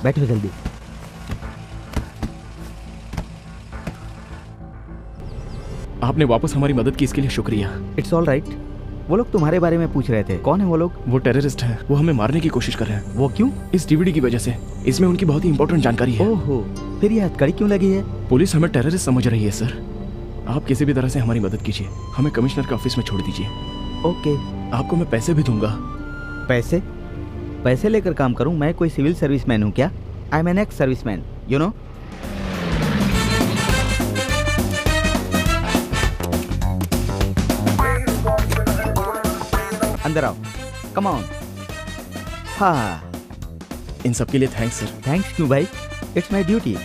बैठो जल्दी। आपने वापस हमारी मदद की, इसके लिए शुक्रिया। It's all right. वो लोग तुम्हारे बारे में पूछ रहे थे, कौन है वो लोग? वो टेररिस्ट हैं, वो हमें मारने की कोशिश कर रहे हैं। वो क्यों? इस डीवीडी की वजह से। इसमें उनकी बहुत ही इंपॉर्टेंट जानकारी है। ओहो, फिर ये हथकड़ी क्यों लगी है? पुलिस हमें टेररिस्ट समझ रही है सर। आप किसी भी तरह से हमारी मदद कीजिए, हमें कमिश्नर के ऑफिस में छोड़ दीजिए। ओके। आपको मैं पैसे भी दूंगा। पैसे? पैसे लेकर काम करूं? मैं कोई सिविल सर्विसमैन हूं क्या? I am an ex serviceman, you know. अंदर आओ, कम ऑन। हाँ, इन सब के लिए थैंक्स सर। थैंक्स क्यों भाई, इट्स माय ड्यूटी।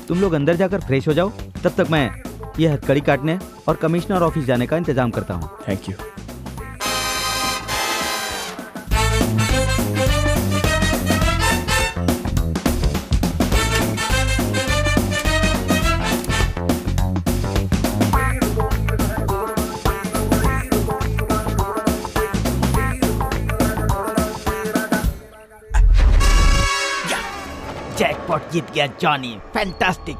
तुम लोग अंदर जाकर फ्रेश हो जाओ, तब तक मैं ये हथकड़ी काटने और कमिश्नर ऑफिस जाने का इंतजाम करता हूँ। Thank you. जैकपॉट जीत गया जॉनी, फैंटास्टिक।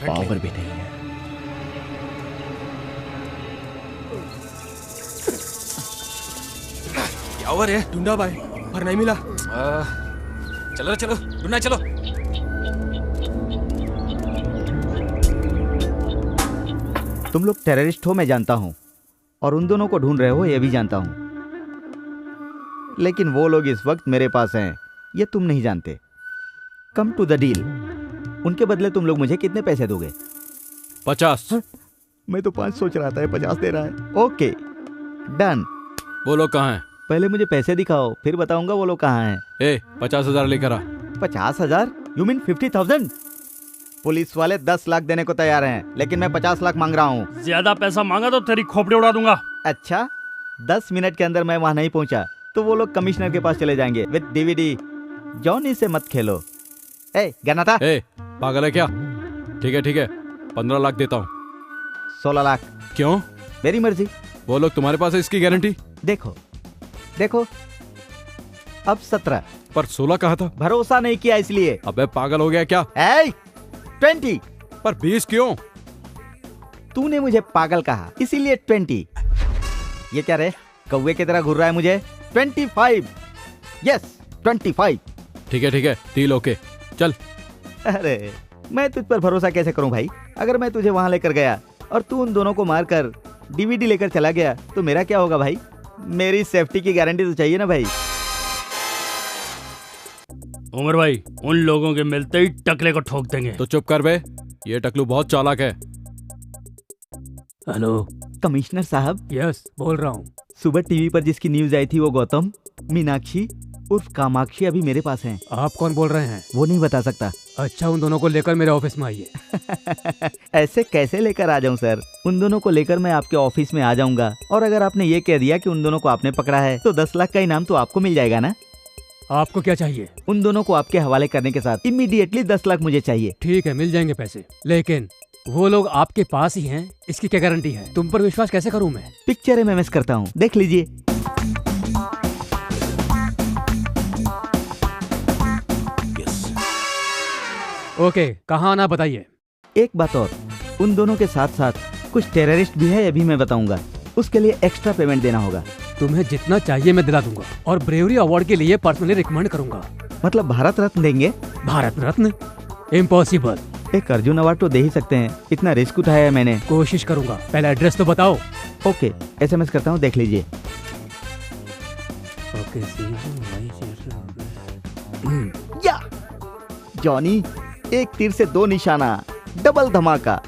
पावर भी नहीं है। क्या हुआ रे? ढूंढा भाई पर नहीं मिला। चलो चलो ढूंढना चलो। तुम लोग टेररिस्ट हो मैं जानता हूं, और उन दोनों को ढूंढ रहे हो ये भी जानता हूं, लेकिन वो लोग इस वक्त मेरे पास हैं ये तुम नहीं जानते। Come to the deal. उनके बदले तुम लोग मुझे कितने पैसे दोगे? 50। मैं तो 5 सोच रहा था, 50 दे रहा है। Okay done. वो लोग कहाँ हैं? पहले मुझे पैसे दिखाओ, फिर बताऊंगा वो लोग कहाँ हैं। 50,000 लेकर आ। 50,000? You mean 50,000? पुलिस वाले 10 लाख देने को तैयार हैं, लेकिन मैं 50 लाख मांग रहा हूँ। ज्यादा पैसा मांगा तो तेरी खोपड़ी उड़ा दूंगा। अच्छा, 10 मिनट के अंदर मैं वहाँ नहीं पहुँचा तो वो लोग कमिश्नर के पास चले जाएंगे विद डीवीडी। जॉनी से मत खेलो। गना था? पागल है क्या? ठीक है 15 लाख देता हूँ। 16 लाख। क्यों? मेरी मर्जी। वो लोग तुम्हारे पास है इसकी गारंटी? देखो अब 17। पर 16 कहा था। भरोसा नहीं किया इसलिए। अबे पागल हो गया क्या? 20। पर 20 क्यों? तूने मुझे पागल कहा इसीलिए 20। ये क्या रे, कौवे की तरह घूर रहा है मुझे? 25। यस 25। ठीक है डील ओके, चल। अरे मैं तुझ पर भरोसा कैसे करूं भाई? अगर मैं तुझे वहां लेकर गया और तू उन दोनों को मारकर डीवीडी लेकर चला गया तो मेरा क्या होगा भाई? मेरी सेफ्टी की गारंटी तो चाहिए ना भाई। उमर भाई, उन लोगों के मिलते ही टकले को ठोक देंगे। तो चुप कर बे, ये टकलू बहुत चालाक है। हेलो कमिश्नर साहब। यस बोल रहा हूँ। सुबह टीवी पर जिसकी न्यूज आई थी वो गौतम, मीनाक्षी उर्फ कामाक्षी अभी मेरे पास हैं। आप कौन बोल रहे हैं? वो नहीं बता सकता। अच्छा, उन दोनों को लेकर मेरे ऑफिस में आइए। ऐसे कैसे लेकर आ जाऊं सर? उन दोनों को लेकर मैं आपके ऑफिस में आ जाऊंगा, और अगर आपने ये कह दिया कि उन दोनों को आपने पकड़ा है तो 10 लाख का इनाम तो आपको मिल जाएगा ना? आपको क्या चाहिए? उन दोनों को आपके हवाले करने के साथ इमीडिएटली 10 लाख मुझे चाहिए। ठीक है, मिल जाएंगे पैसे, लेकिन वो लोग आपके पास ही हैं, इसकी क्या गारंटी है? तुम पर विश्वास कैसे करूं मैं? पिक्चर में मिस करता हूँ, देख लीजिए। ओके, कहाँ आना बताइए। एक बात और, उन दोनों के साथ साथ कुछ टेररिस्ट भी है, ये भी मैं बताऊंगा। उसके लिए एक्स्ट्रा पेमेंट देना होगा। तुम्हें जितना चाहिए मैं दिला दूंगा, और ब्रेवरी अवार्ड के लिए पर्सनली रिकमेंड करूंगा। मतलब भारत रत्न देंगे? भारत रत्न? इम्पॉसिबल। एक अर्जुन अवार्ड तो दे ही सकते हैं, इतना रिस्क उठाया है मैंने। कोशिश करूंगा, पहले एड्रेस तो बताओ। ओके, SMS करता हूँ, देख लीजिए। या जॉनी, एक तीर से 2 निशाना, डबल धमाका।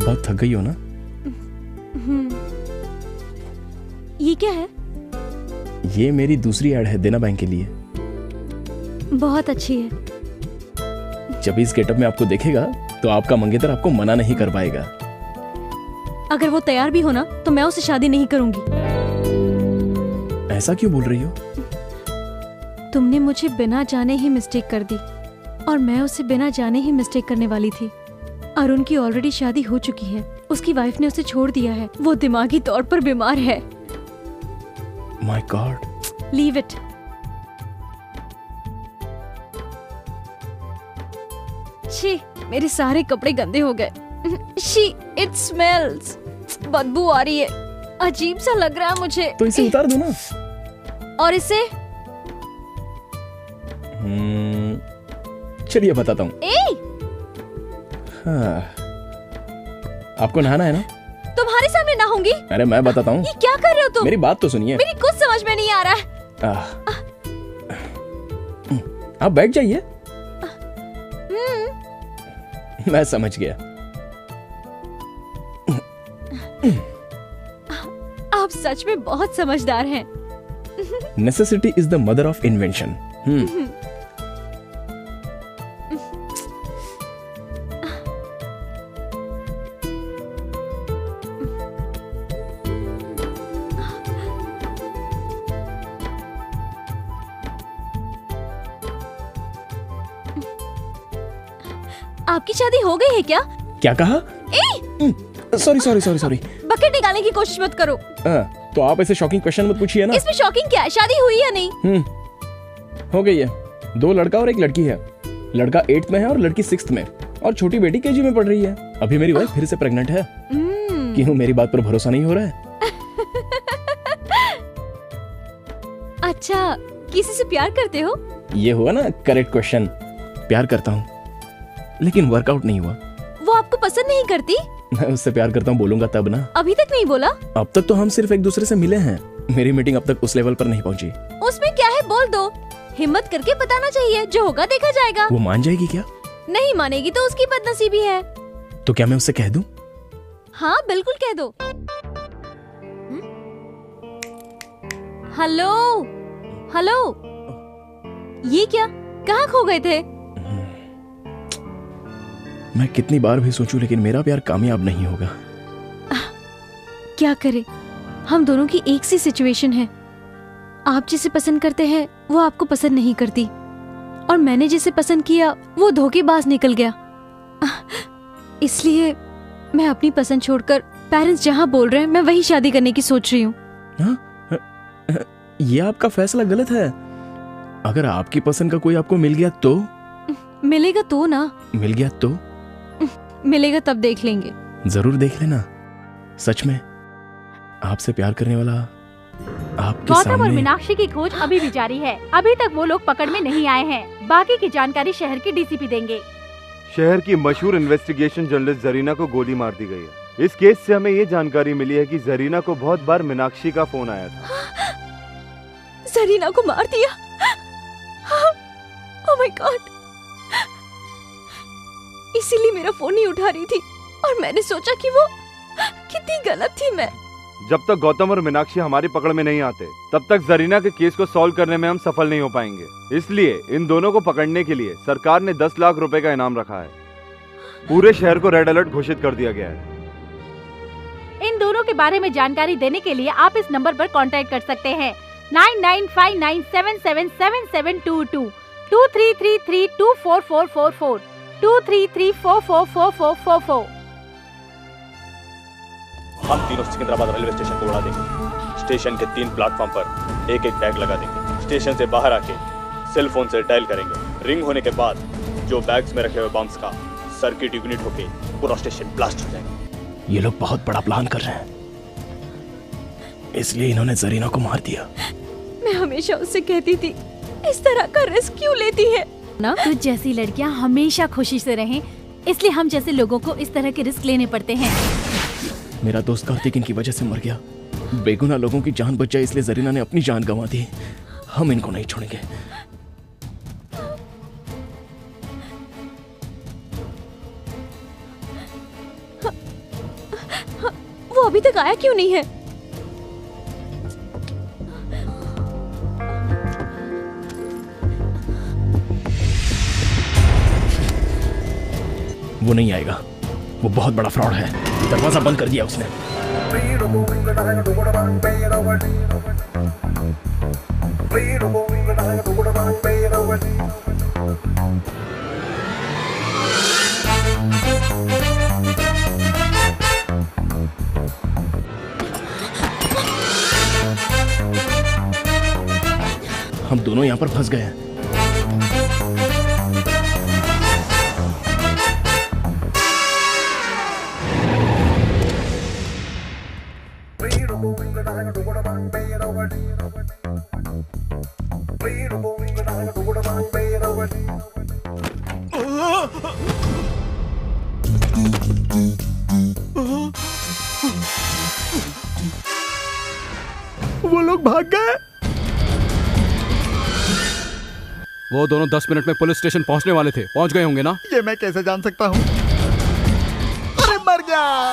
बहुत थक गई हो ना? ये क्या है? ये मेरी दूसरी ऐड है देना बैंक के लिए। बहुत अच्छी है। जब इस गेटअप में आपको देखेगा तो आपका मंगेतर आपको मना नहीं कर पाएगा। अगर वो तैयार भी हो ना तो मैं उससे शादी नहीं करूंगी। ऐसा क्यों बोल रही हो? तुमने मुझे बिना जाने ही मिस्टेक कर दी, और मैं उसे बिना जाने ही मिस्टेक करने वाली थी। अरुण की ऑलरेडी शादी हो चुकी है, उसकी वाइफ ने उसे छोड़ दिया है, वो दिमागी तौर पर बीमार है। My God. Leave it. छी, मेरे सारे कपड़े गंदे हो गए। She, it smells. बदबू आ रही है, अजीब सा लग रहा है मुझे। तो इसे उतार दो ना। और इसे? चलिए बताता हूँ। हाँ। आपको नहाना है ना? तुम्हारे सामने नहाऊंगी? अरे मैं बताता हूँ। ये क्या कर रहे हो तुम? मेरी बात तो सुनिए। मेरी कुछ समझ में नहीं आ रहा है। आप बैठ जाइए। मैं समझ गया। आप सच में बहुत समझदार हैं। Necessity is the mother of invention. आपकी शादी हो गई है क्या? क्या कहा? Sorry sorry sorry sorry. Bucket निकालने की कोशिश मत करो। तो आप ऐसे शॉकिंग क्वेश्चन मत पूछिए ना। इसमें शॉकिंग क्या है? शादी हुई या नहीं? हो गई है। 2 लड़का और 1 लड़की है। लड़का 8th में है और लड़की 6th में, और छोटी बेटी KG में पढ़ रही है। अभी मेरी वाइफ फिर से प्रेग्नेंट है। क्यों, मेरी बात पर भरोसा नहीं हो रहा है? अच्छा, किसी से प्यार करते हो? ये हुआ ना करेक्ट क्वेश्चन। प्यार करता हूँ, लेकिन वर्कआउट नहीं हुआ। वो आपको पसंद नहीं करती? मैं उससे प्यार करता हूँ बोलूंगा तब ना। अभी तक नहीं बोला? अब तक तो हम सिर्फ एक दूसरे से मिले हैं। मेरी मीटिंग अब तक उस लेवल पर नहीं पहुंची। उसमें क्या है, बोल दो। हिम्मत करके बताना चाहिए, जो होगा देखा जाएगा। वो मान जाएगी क्या? नहीं मानेगी तो उसकी बदनसीबी है। तो क्या मैं उससे कह दूं? हाँ बिल्कुल कह दो। हेलो हेलो, ये क्या, कहाँ खो गए थे? मैं कितनी बार भी सोचूं, लेकिन मेरा प्यार कामयाब नहीं होगा। क्या करे, हम दोनों की एक सी सिचुएशन है। आप जिसे पसंद करते हैं वो आपको पसंद नहीं करती, और मैंने जिसे पसंद किया वो धोखेबाज निकल गया। इसलिए मैं अपनी पसंद छोड़कर पेरेंट्स जहाँ बोल रहे हैं मैं वही शादी करने की सोच रही हूँ। ये आपका फैसला गलत है। अगर आपकी पसंद का कोई आपको मिल गया तो? मिलेगा तो ना। मिल गया तो? मिलेगा तब देख लेंगे। जरूर देख लेना। सच में आपसे प्यार करने वाला आपके गौतम सामने। और मीनाक्षी की खोज अभी भी जारी है। अभी तक वो लोग पकड़ में नहीं आए हैं। बाकी की जानकारी शहर के DCP देंगे। शहर की मशहूर इन्वेस्टिगेशन जर्नलिस्ट जरीना को गोली मार दी गई है। इस केस से हमें ये जानकारी मिली है कि जरीना को बहुत बार मीनाक्षी का फोन आया था। जरीना को मार दिया? Oh my God. इसीलिए मेरा फोन नहीं उठा रही थी, और मैंने सोचा कि वो कितनी गलत थी मैं। जब तक गौतम और मीनाक्षी हमारी पकड़ में नहीं आते, तब तक जरीना के केस को सॉल्व करने में हम सफल नहीं हो पाएंगे। इसलिए इन दोनों को पकड़ने के लिए सरकार ने 10 लाख रुपए का इनाम रखा है। पूरे शहर को रेड अलर्ट घोषित कर दिया गया है। इन दोनों के बारे में जानकारी देने के लिए आप इस नंबर पर कांटेक्ट कर सकते हैं। 9959777722 2333244444 2334444444। हम तीनों सिकंदराबाद रेलवे स्टेशन को उड़ा देंगे। स्टेशन के 3 प्लेटफॉर्म पर एक एक बैग लगा देंगे। स्टेशन से बाहर आके सेल फोन से डायल करेंगे। रिंग होने के बाद जो बैग्स में रखे हुए बम्स का सर्किट यूनिट होके पूरा स्टेशन ब्लास्ट हो जाएगा। ये लोग बहुत बड़ा प्लान कर रहे हैं, इसलिए इन्होंने जरीना को मार दिया। मैं हमेशा उससे कहती थी, इस तरह का रिस्क क्यों लेती है ना? तो जैसी लड़कियां हमेशा खुशी से रहें, इसलिए हम जैसे लोगों को इस तरह के रिस्क लेने पड़ते हैं। मेरा दोस्त कार्तिक इनकी वजह से मर गया। बेगुनाह लोगों की जान बच जाए, इसलिए जरीना ने अपनी जान गंवा दी। हम इनको नहीं छोड़ेंगे। वो अभी तक आया क्यों नहीं है? वो नहीं आएगा। वो बहुत बड़ा फ्रॉड है। दरवाजा बंद कर दिया उसने। हम दोनों यहाँ पर फंस गए हैं। वो लोग भाग गए। वो दोनों 10 मिनट में पुलिस स्टेशन पहुंचने वाले थे। पहुंच गए होंगे ना? ये मैं कैसे जान सकता हूँ? अरे मर गया।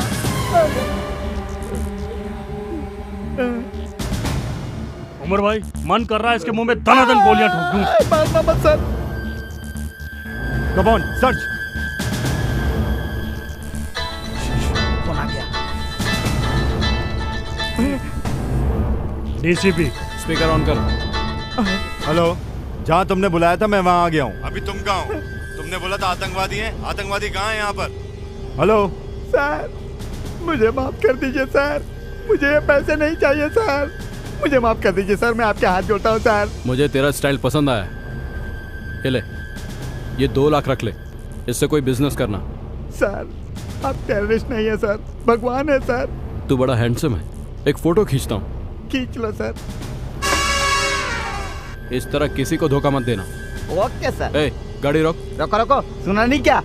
उमर भाई मन कर रहा है इसके मुंह में दनादन गोलियां ठोक दूं। मारना मत सर। Come on search. कौन आ गया? डीसीपी स्पीकर ऑन कर। हेलो, जहाँ तुमने बुलाया था मैं वहाँ आ गया हूँ। अभी तुम कहाँ हो? तुमने बोला था आतंकवादी हैं। आतंकवादी कहाँ हैं यहाँ पर? हेलो सर, मुझे माफ कर दीजिए सर, मुझे ये पैसे नहीं चाहिए सर, मुझे माफ कर दीजिए सर, मैं आपके हाथ जोड़ता हूँ सर। मुझे तेरा स्टाइल पसंद आया। ये ले, ये 2 लाख रख ले, इससे कोई बिजनेस करना। सर आप टेररिस्ट नहीं है सर, भगवान है सर। तू बड़ा हैंडसम है, एक फोटो खींचता हूँ। खींच लो सर। इस तरह किसी को धोखा मत देना। Okay sir. ए, गाड़ी रोक। रोको रोको, सुना नहीं क्या?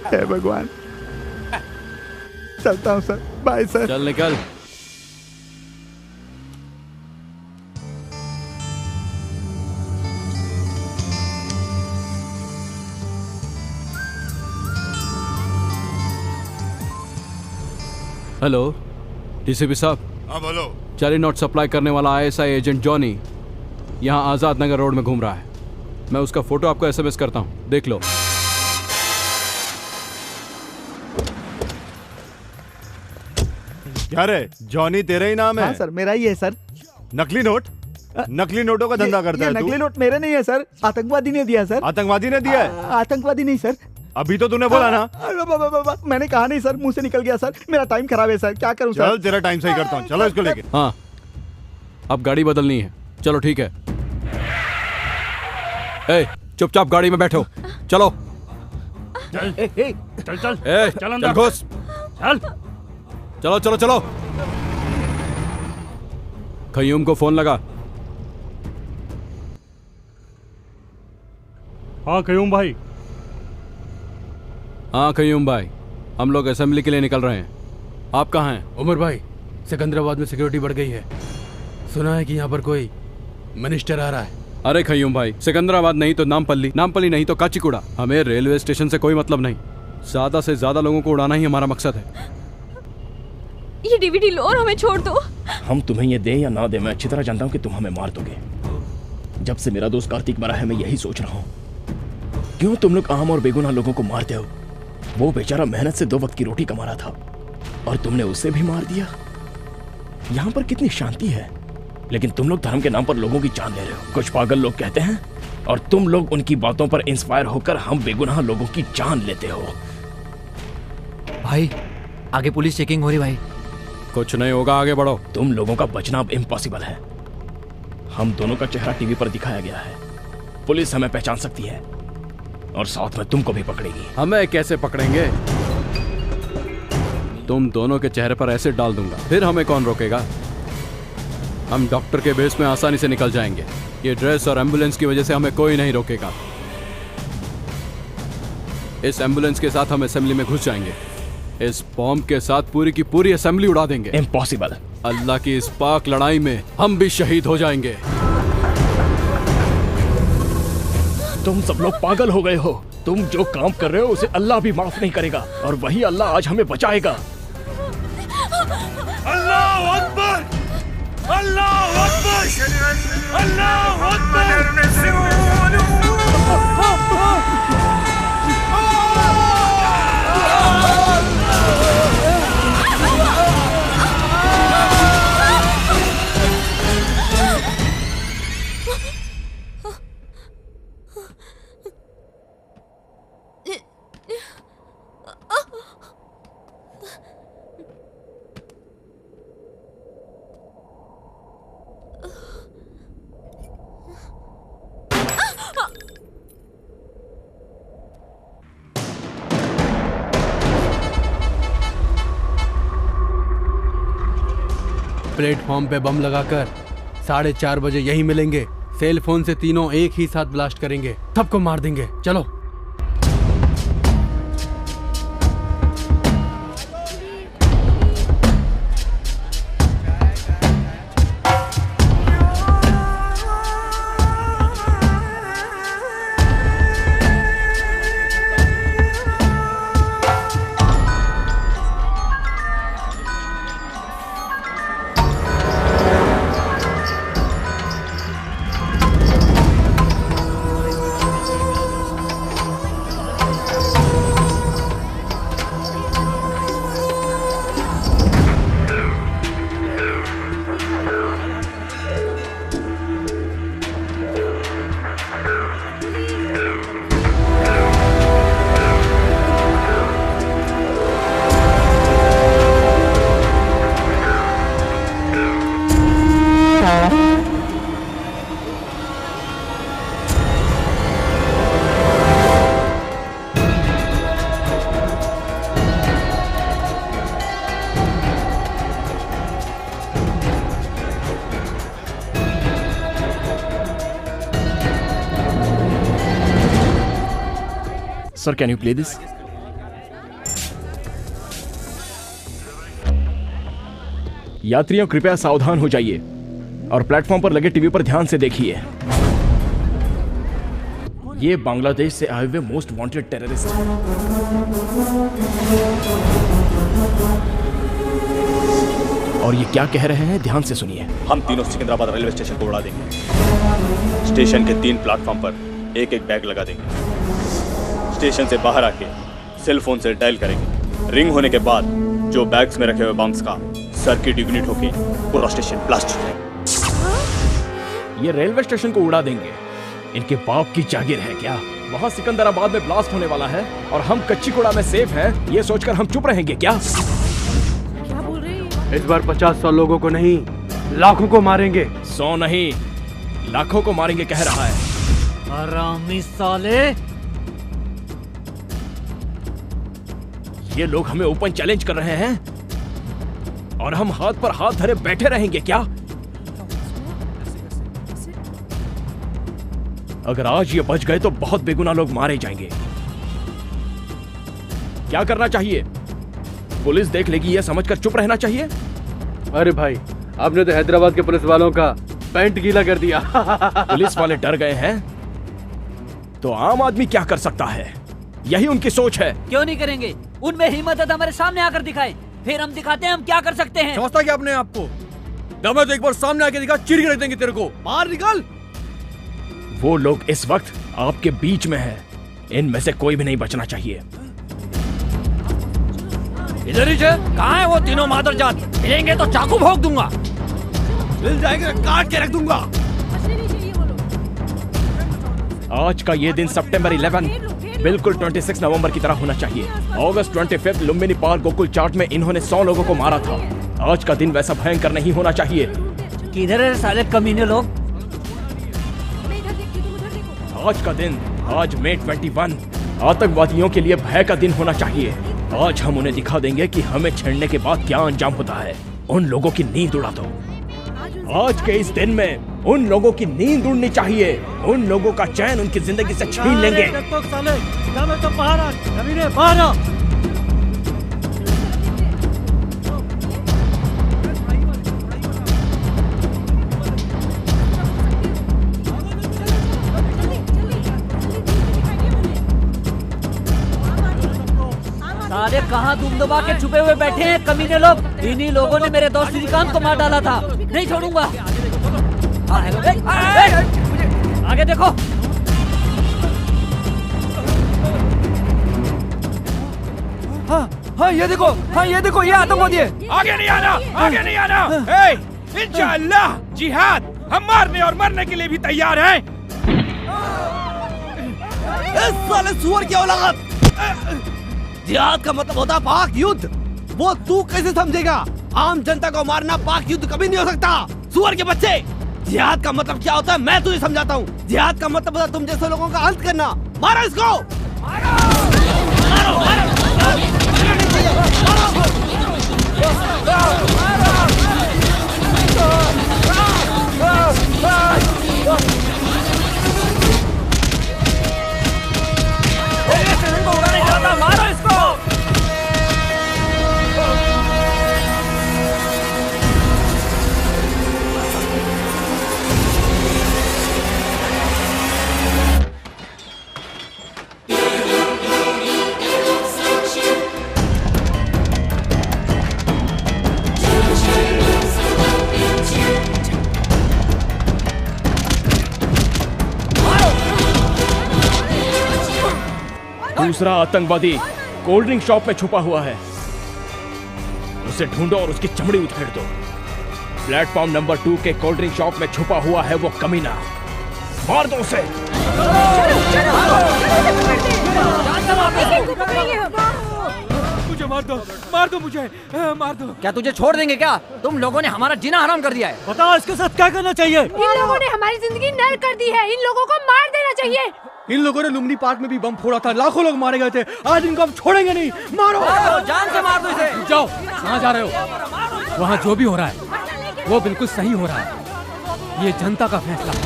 हे भगवान, चलता हूँ सर, बाय सर। चल निकल। हेलो डीसीपी साहब। हाँ बोलो। जाली नोट सप्लाई करने वाला आईएसआई एजेंट जॉनी यहाँ आजाद नगर रोड में घूम रहा है। मैं उसका फोटो आपको एसएमएस करता हूँ, देख लो। क्या रे, जॉनी तेरा ही नाम है? हाँ सर, मेरा ही है सर। नकली नोट? नकली नोटों का धंधा करता है तू? नकली नोट मेरे नहीं है सर, आतंकवादी ने दिया सर। आतंकवादी ने दिया है? आतंकवादी नहीं सर। अभी तो तूने बोला ना। मैंने कहा नहीं सर, मुंह से निकल गया सर, मेरा टाइम खराब है सर, क्या करूं सर? चल तेरा टाइम सही करता हूँ, चलो इसको लेके। हाँ, अब गाड़ी बदलनी है। चलो ठीक है। ए, चुपचाप गाड़ी में बैठो, चलो। चल चल चल ए, चल अंदर घुस। चल चलो चलो चलो। खयूम को फोन लगा। हाँ खयूम भाई। हाँ खयूम भाई, हम लोग असेंबली के लिए निकल रहे हैं। आप कहाँ हैं? उमर भाई, सिकंदराबाद में सिक्योरिटी बढ़ गई है। सुना है कि यहाँ पर कोई मिनिस्टर आ रहा है। अरे खयूम भाई, सिकंदराबाद नहीं तो नामपल्ली, नामपल्ली नहीं तो काचीकुड़ा। हमें रेलवे स्टेशन से कोई मतलब नहीं, ज्यादा से ज्यादा लोगों को उड़ाना ही हमारा मकसद है। ये डीवीडी लो और हमें छोड़ दो। हम तुम्हें ये दे या ना दे, मैं अच्छी तरह जानता हूँ कि तुम हमें मार दोगे। जब से मेरा दोस्त कार्तिक मरा है, मैं यही सोच रहा हूँ, क्यों तुम लोग आम और बेगुनाह लोगों को मारते हो? वो बेचारा मेहनत से 2 वक्त की रोटी कमा रहा था और तुमने उसे भी मार दिया। यहाँ पर कितनी शांति है, लेकिन तुम लोग धर्म के नाम पर लोगों की जान ले रहे हो। कुछ पागल लोग कहते हैं और तुम लोग उनकी बातों पर इंस्पायर होकर हम बेगुनाह लोगों की जान लेते हो। भाई आगे पुलिस चेकिंग हो रही भाई। कुछ नहीं होगा, आगे बढ़ो। तुम लोगों का बचना अब इम्पॉसिबल है। हम दोनों का चेहरा टीवी पर दिखाया गया है, पुलिस हमें पहचान सकती है और साथ में तुमको भी पकड़ेगी। हमें कैसे पकड़ेंगे? तुम दोनों के चेहरे पर एसिड डाल दूंगा, फिर हमें कौन रोकेगा? हम डॉक्टर के बेस में आसानी से निकल जाएंगे। ये ड्रेस और एम्बुलेंस की वजह से हमें कोई नहीं रोकेगा। इस एम्बुलेंस के साथ हम असेंबली में घुस जाएंगे। इस बॉम्ब के साथ पूरी की पूरी असेंबली उड़ा देंगे। इम्पॉसिबल। अल्लाह की इस पाक लड़ाई में हम भी शहीद हो जाएंगे। तुम सब लोग पागल हो गए हो। तुम जो काम कर रहे हो उसे अल्लाह भी माफ नहीं करेगा और वही अल्लाह आज हमें बचाएगा। अल्लाह अकबर, अल्लाह अकबर, अल्लाह अकबर। प्लेटफॉर्म पे बम लगाकर 4:30 बजे यहीं मिलेंगे। सेल फोन से तीनों एक ही साथ ब्लास्ट करेंगे, सबको मार देंगे। चलो। Sir can you play this? यात्रियों कृपया सावधान हो जाइए और प्लेटफॉर्म पर लगे टीवी पर ध्यान से देखिए। ये बांग्लादेश से आए हुए मोस्ट वांटेड टेररिस्ट हैं। और ये क्या कह रहे हैं, ध्यान से सुनिए। हम तीनों सिकंदराबाद रेलवे स्टेशन को उड़ा देंगे। स्टेशन के 3 प्लेटफॉर्म पर एक बैग लगा देंगे। स्टेशन से बाहर आके सेल फोन से डायल करेंगे। रिंग होने के बाद जो बैग्स में रखे हुए बम्स का सर्किट इग्निट होके पूरा स्टेशन ब्लास्ट हो जाएगा। ये रेलवे स्टेशन को उड़ा देंगे। इनके बाप की जागीर है क्या? वहाँ सिकंदराबाद में ब्लास्ट होने वाला है और हम कच्चीकोड़ा में सेफ हैं, ये सोचकर हम चुप रहेंगे क्या? क्या बोल रहे हैं? इस बार 50-100 लोगों को नहीं, लाखों को मारेंगे। 100 नहीं, लाखों को मारेंगे कह रहा है। हरामी साले! ये लोग हमें ओपन चैलेंज कर रहे हैं और हम हाथ पर हाथ धरे बैठे रहेंगे क्या? अगर आज ये बच गए तो बहुत बेगुनाह लोग मारे जाएंगे। क्या करना चाहिए? पुलिस देख लेगी ये समझकर चुप रहना चाहिए? अरे भाई, आपने तो हैदराबाद के पुलिस वालों का पैंट गीला कर दिया। पुलिस वाले डर गए हैं तो आम आदमी क्या कर सकता है? यही उनकी सोच है। क्यों नहीं करेंगे? उनमें हिम्मत है तो हमारे सामने आकर दिखाए, फिर हम दिखाते हैं हम क्या कर सकते हैं। समझता क्या अपने आप को? दम है तो एक बार सामने आके दिखा, चीर के रख देंगे तेरे को। बाहर निकल। वो लोग इस वक्त आपके बीच में है, इनमें से कोई भी नहीं बचना चाहिए। इधर ही कहाँ है वो तीनों मादरजात? मिलेंगे तो चाकू भोंक दूंगा। मिल जाएगा, काट के रख दूंगा। आज का ये दिन सितंबर 11 बिल्कुल 26 नवंबर की तरह होना चाहिए। अगस्त 25 लुम्बिनी पार्क गोकुल चाट में इन्होंने 100 लोगों को मारा था। आज का दिन वैसा भयंकर नहीं होना चाहिए। किधर है साले कमीने लोग? आज का दिन, आज मई 21 आतंकवादियों के लिए भय का दिन होना चाहिए। आज हम उन्हें दिखा देंगे कि हमें छेड़ने के बाद क्या अंजाम होता है। उन लोगों की नींद उड़ा दो। आज के इस दिन में उन लोगों की नींद उड़नी चाहिए। उन लोगों का चैन उनकी जिंदगी से छीन लेंगे। साले कहाँ दुम दबा के छुपे हुए बैठे हैं कमीने लोग? इन्हीं लोगों ने मेरे दोस्त श्रीकांत को मार डाला था। नहीं छोड़ूंगा। आगे देखो। हाँ ये देखो, ये आतंकवादी है। आगे नहीं आना, आगे नहीं आना। इंशाअल्लाह जिहाद, हम मारने और मरने के लिए भी तैयार हैं। साले सुअर की औलाद। जिहाद का मतलब होता पाक युद्ध। वो तू कैसे समझेगा? आम जनता को मारना पाक युद्ध कभी नहीं हो सकता, सुअर के बच्चे। जिहाद का मतलब क्या होता है मैं तुझे समझाता हूँ। जिहाद का मतलब होता है तुम जैसे लोगों का अंत करना। मारो इसको। मारो इसको। दूसरा आतंकवादी कोल्ड ड्रिंक शॉप में छुपा हुआ है। उसे ढूंढो और उसकी चमड़ी उधेड़ दो। प्लेटफॉर्म नंबर 2 के कोल्ड ड्रिंक शॉप में छुपा हुआ है वो कमीना। मार दो उसे। मुझे मार दो मुझे, मार दो। क्या तुझे छोड़ देंगे क्या? तुम लोगों ने हमारा जीना हराम कर दिया है। बताओ इसके साथ क्या करना चाहिए? इन लोगों ने हमारी जिंदगी नर्क कर दी है। इन लोगों को मार देना चाहिए। इन लोगों ने लुम्बिनी पार्क में भी बम फोड़ा था, लाखों लोग मारे गए थे। आज इनको हम छोड़ेंगे नहीं। मारो, जान से मार दो इसे। जाओ, कहाँ जा रहे हो? वहाँ जो भी हो रहा है वो बिल्कुल सही हो रहा है। ये जनता का फैसला है।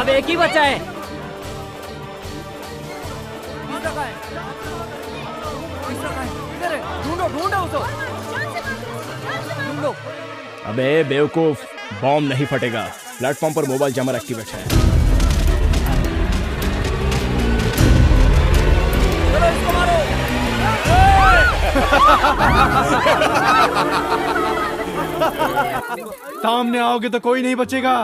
अब एक ही बचा है। ढूंढो ढूंढो उसको, ढूंढो। अबे बेवकूफ, बॉम्ब नहीं फटेगा। प्लेटफॉर्म पर मोबाइल जमर एक्टिवेट है। चलो इसको मारो। सामने आओगे तो कोई नहीं बचेगा।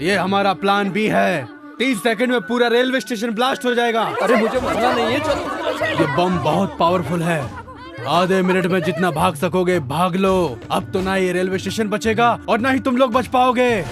ये हमारा प्लान बी है। 30 सेकंड में पूरा रेलवे स्टेशन ब्लास्ट हो जाएगा। अरे मुझे मरना नहीं है, चलो। ये बम बहुत पावरफुल है। आधे मिनट में जितना भाग सकोगे भाग लो। अब तो ना ये रेलवे स्टेशन बचेगा और ना ही तुम लोग बच पाओगे।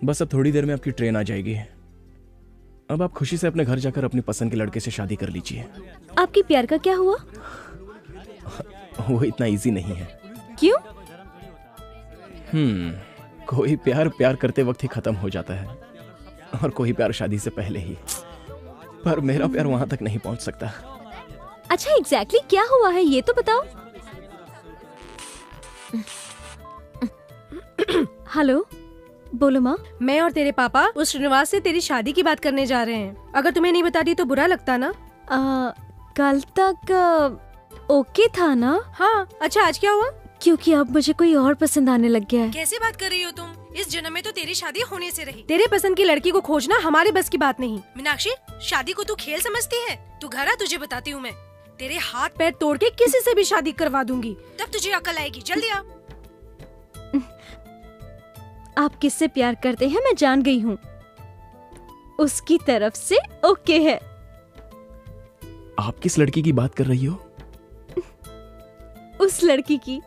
बस अब थोड़ी देर में आपकी ट्रेन आ जाएगी। अब आप खुशी से अपने घर जाकर अपनी पसंद के लड़के से शादी कर लीजिए। आपकी प्यार का क्या हुआ? वो इतना इजी नहीं है। क्यों? कोई प्यार प्यार करते वक्त ही खत्म हो जाता है और कोई प्यार शादी से पहले ही। पर मेरा प्यार वहां तक नहीं पहुंच सकता। अच्छा एग्जैक्टली क्या हुआ है ये तो बताओ। हेलो, बोलो माँ। मैं और तेरे पापा उस श्रीनिवास से तेरी शादी की बात करने जा रहे हैं। अगर तुम्हें नहीं बताती तो बुरा लगता ना? कल तक ओके था ना? हाँ। अच्छा आज क्या हुआ? क्योंकि अब मुझे कोई और पसंद आने लग गया है। कैसे बात कर रही हो तुम? इस जन्म में तो तेरी शादी होने से रही। तेरे पसंद की लड़की को खोजना हमारे बस की बात नहीं। मीनाक्षी, शादी को तू खेल समझती है? तू घर आ, तुझे बताती हूँ मैं। तेरे हाथ पैर तोड़ के किसी से भी शादी करवा दूंगी, तब तुझे अकल आएगी। जल्दी आ। आप किससे प्यार करते हैं मैं जान गई हूँ। उसकी तरफ से ओके है। आप किस लड़की की बात कर रही हो? उस लड़की की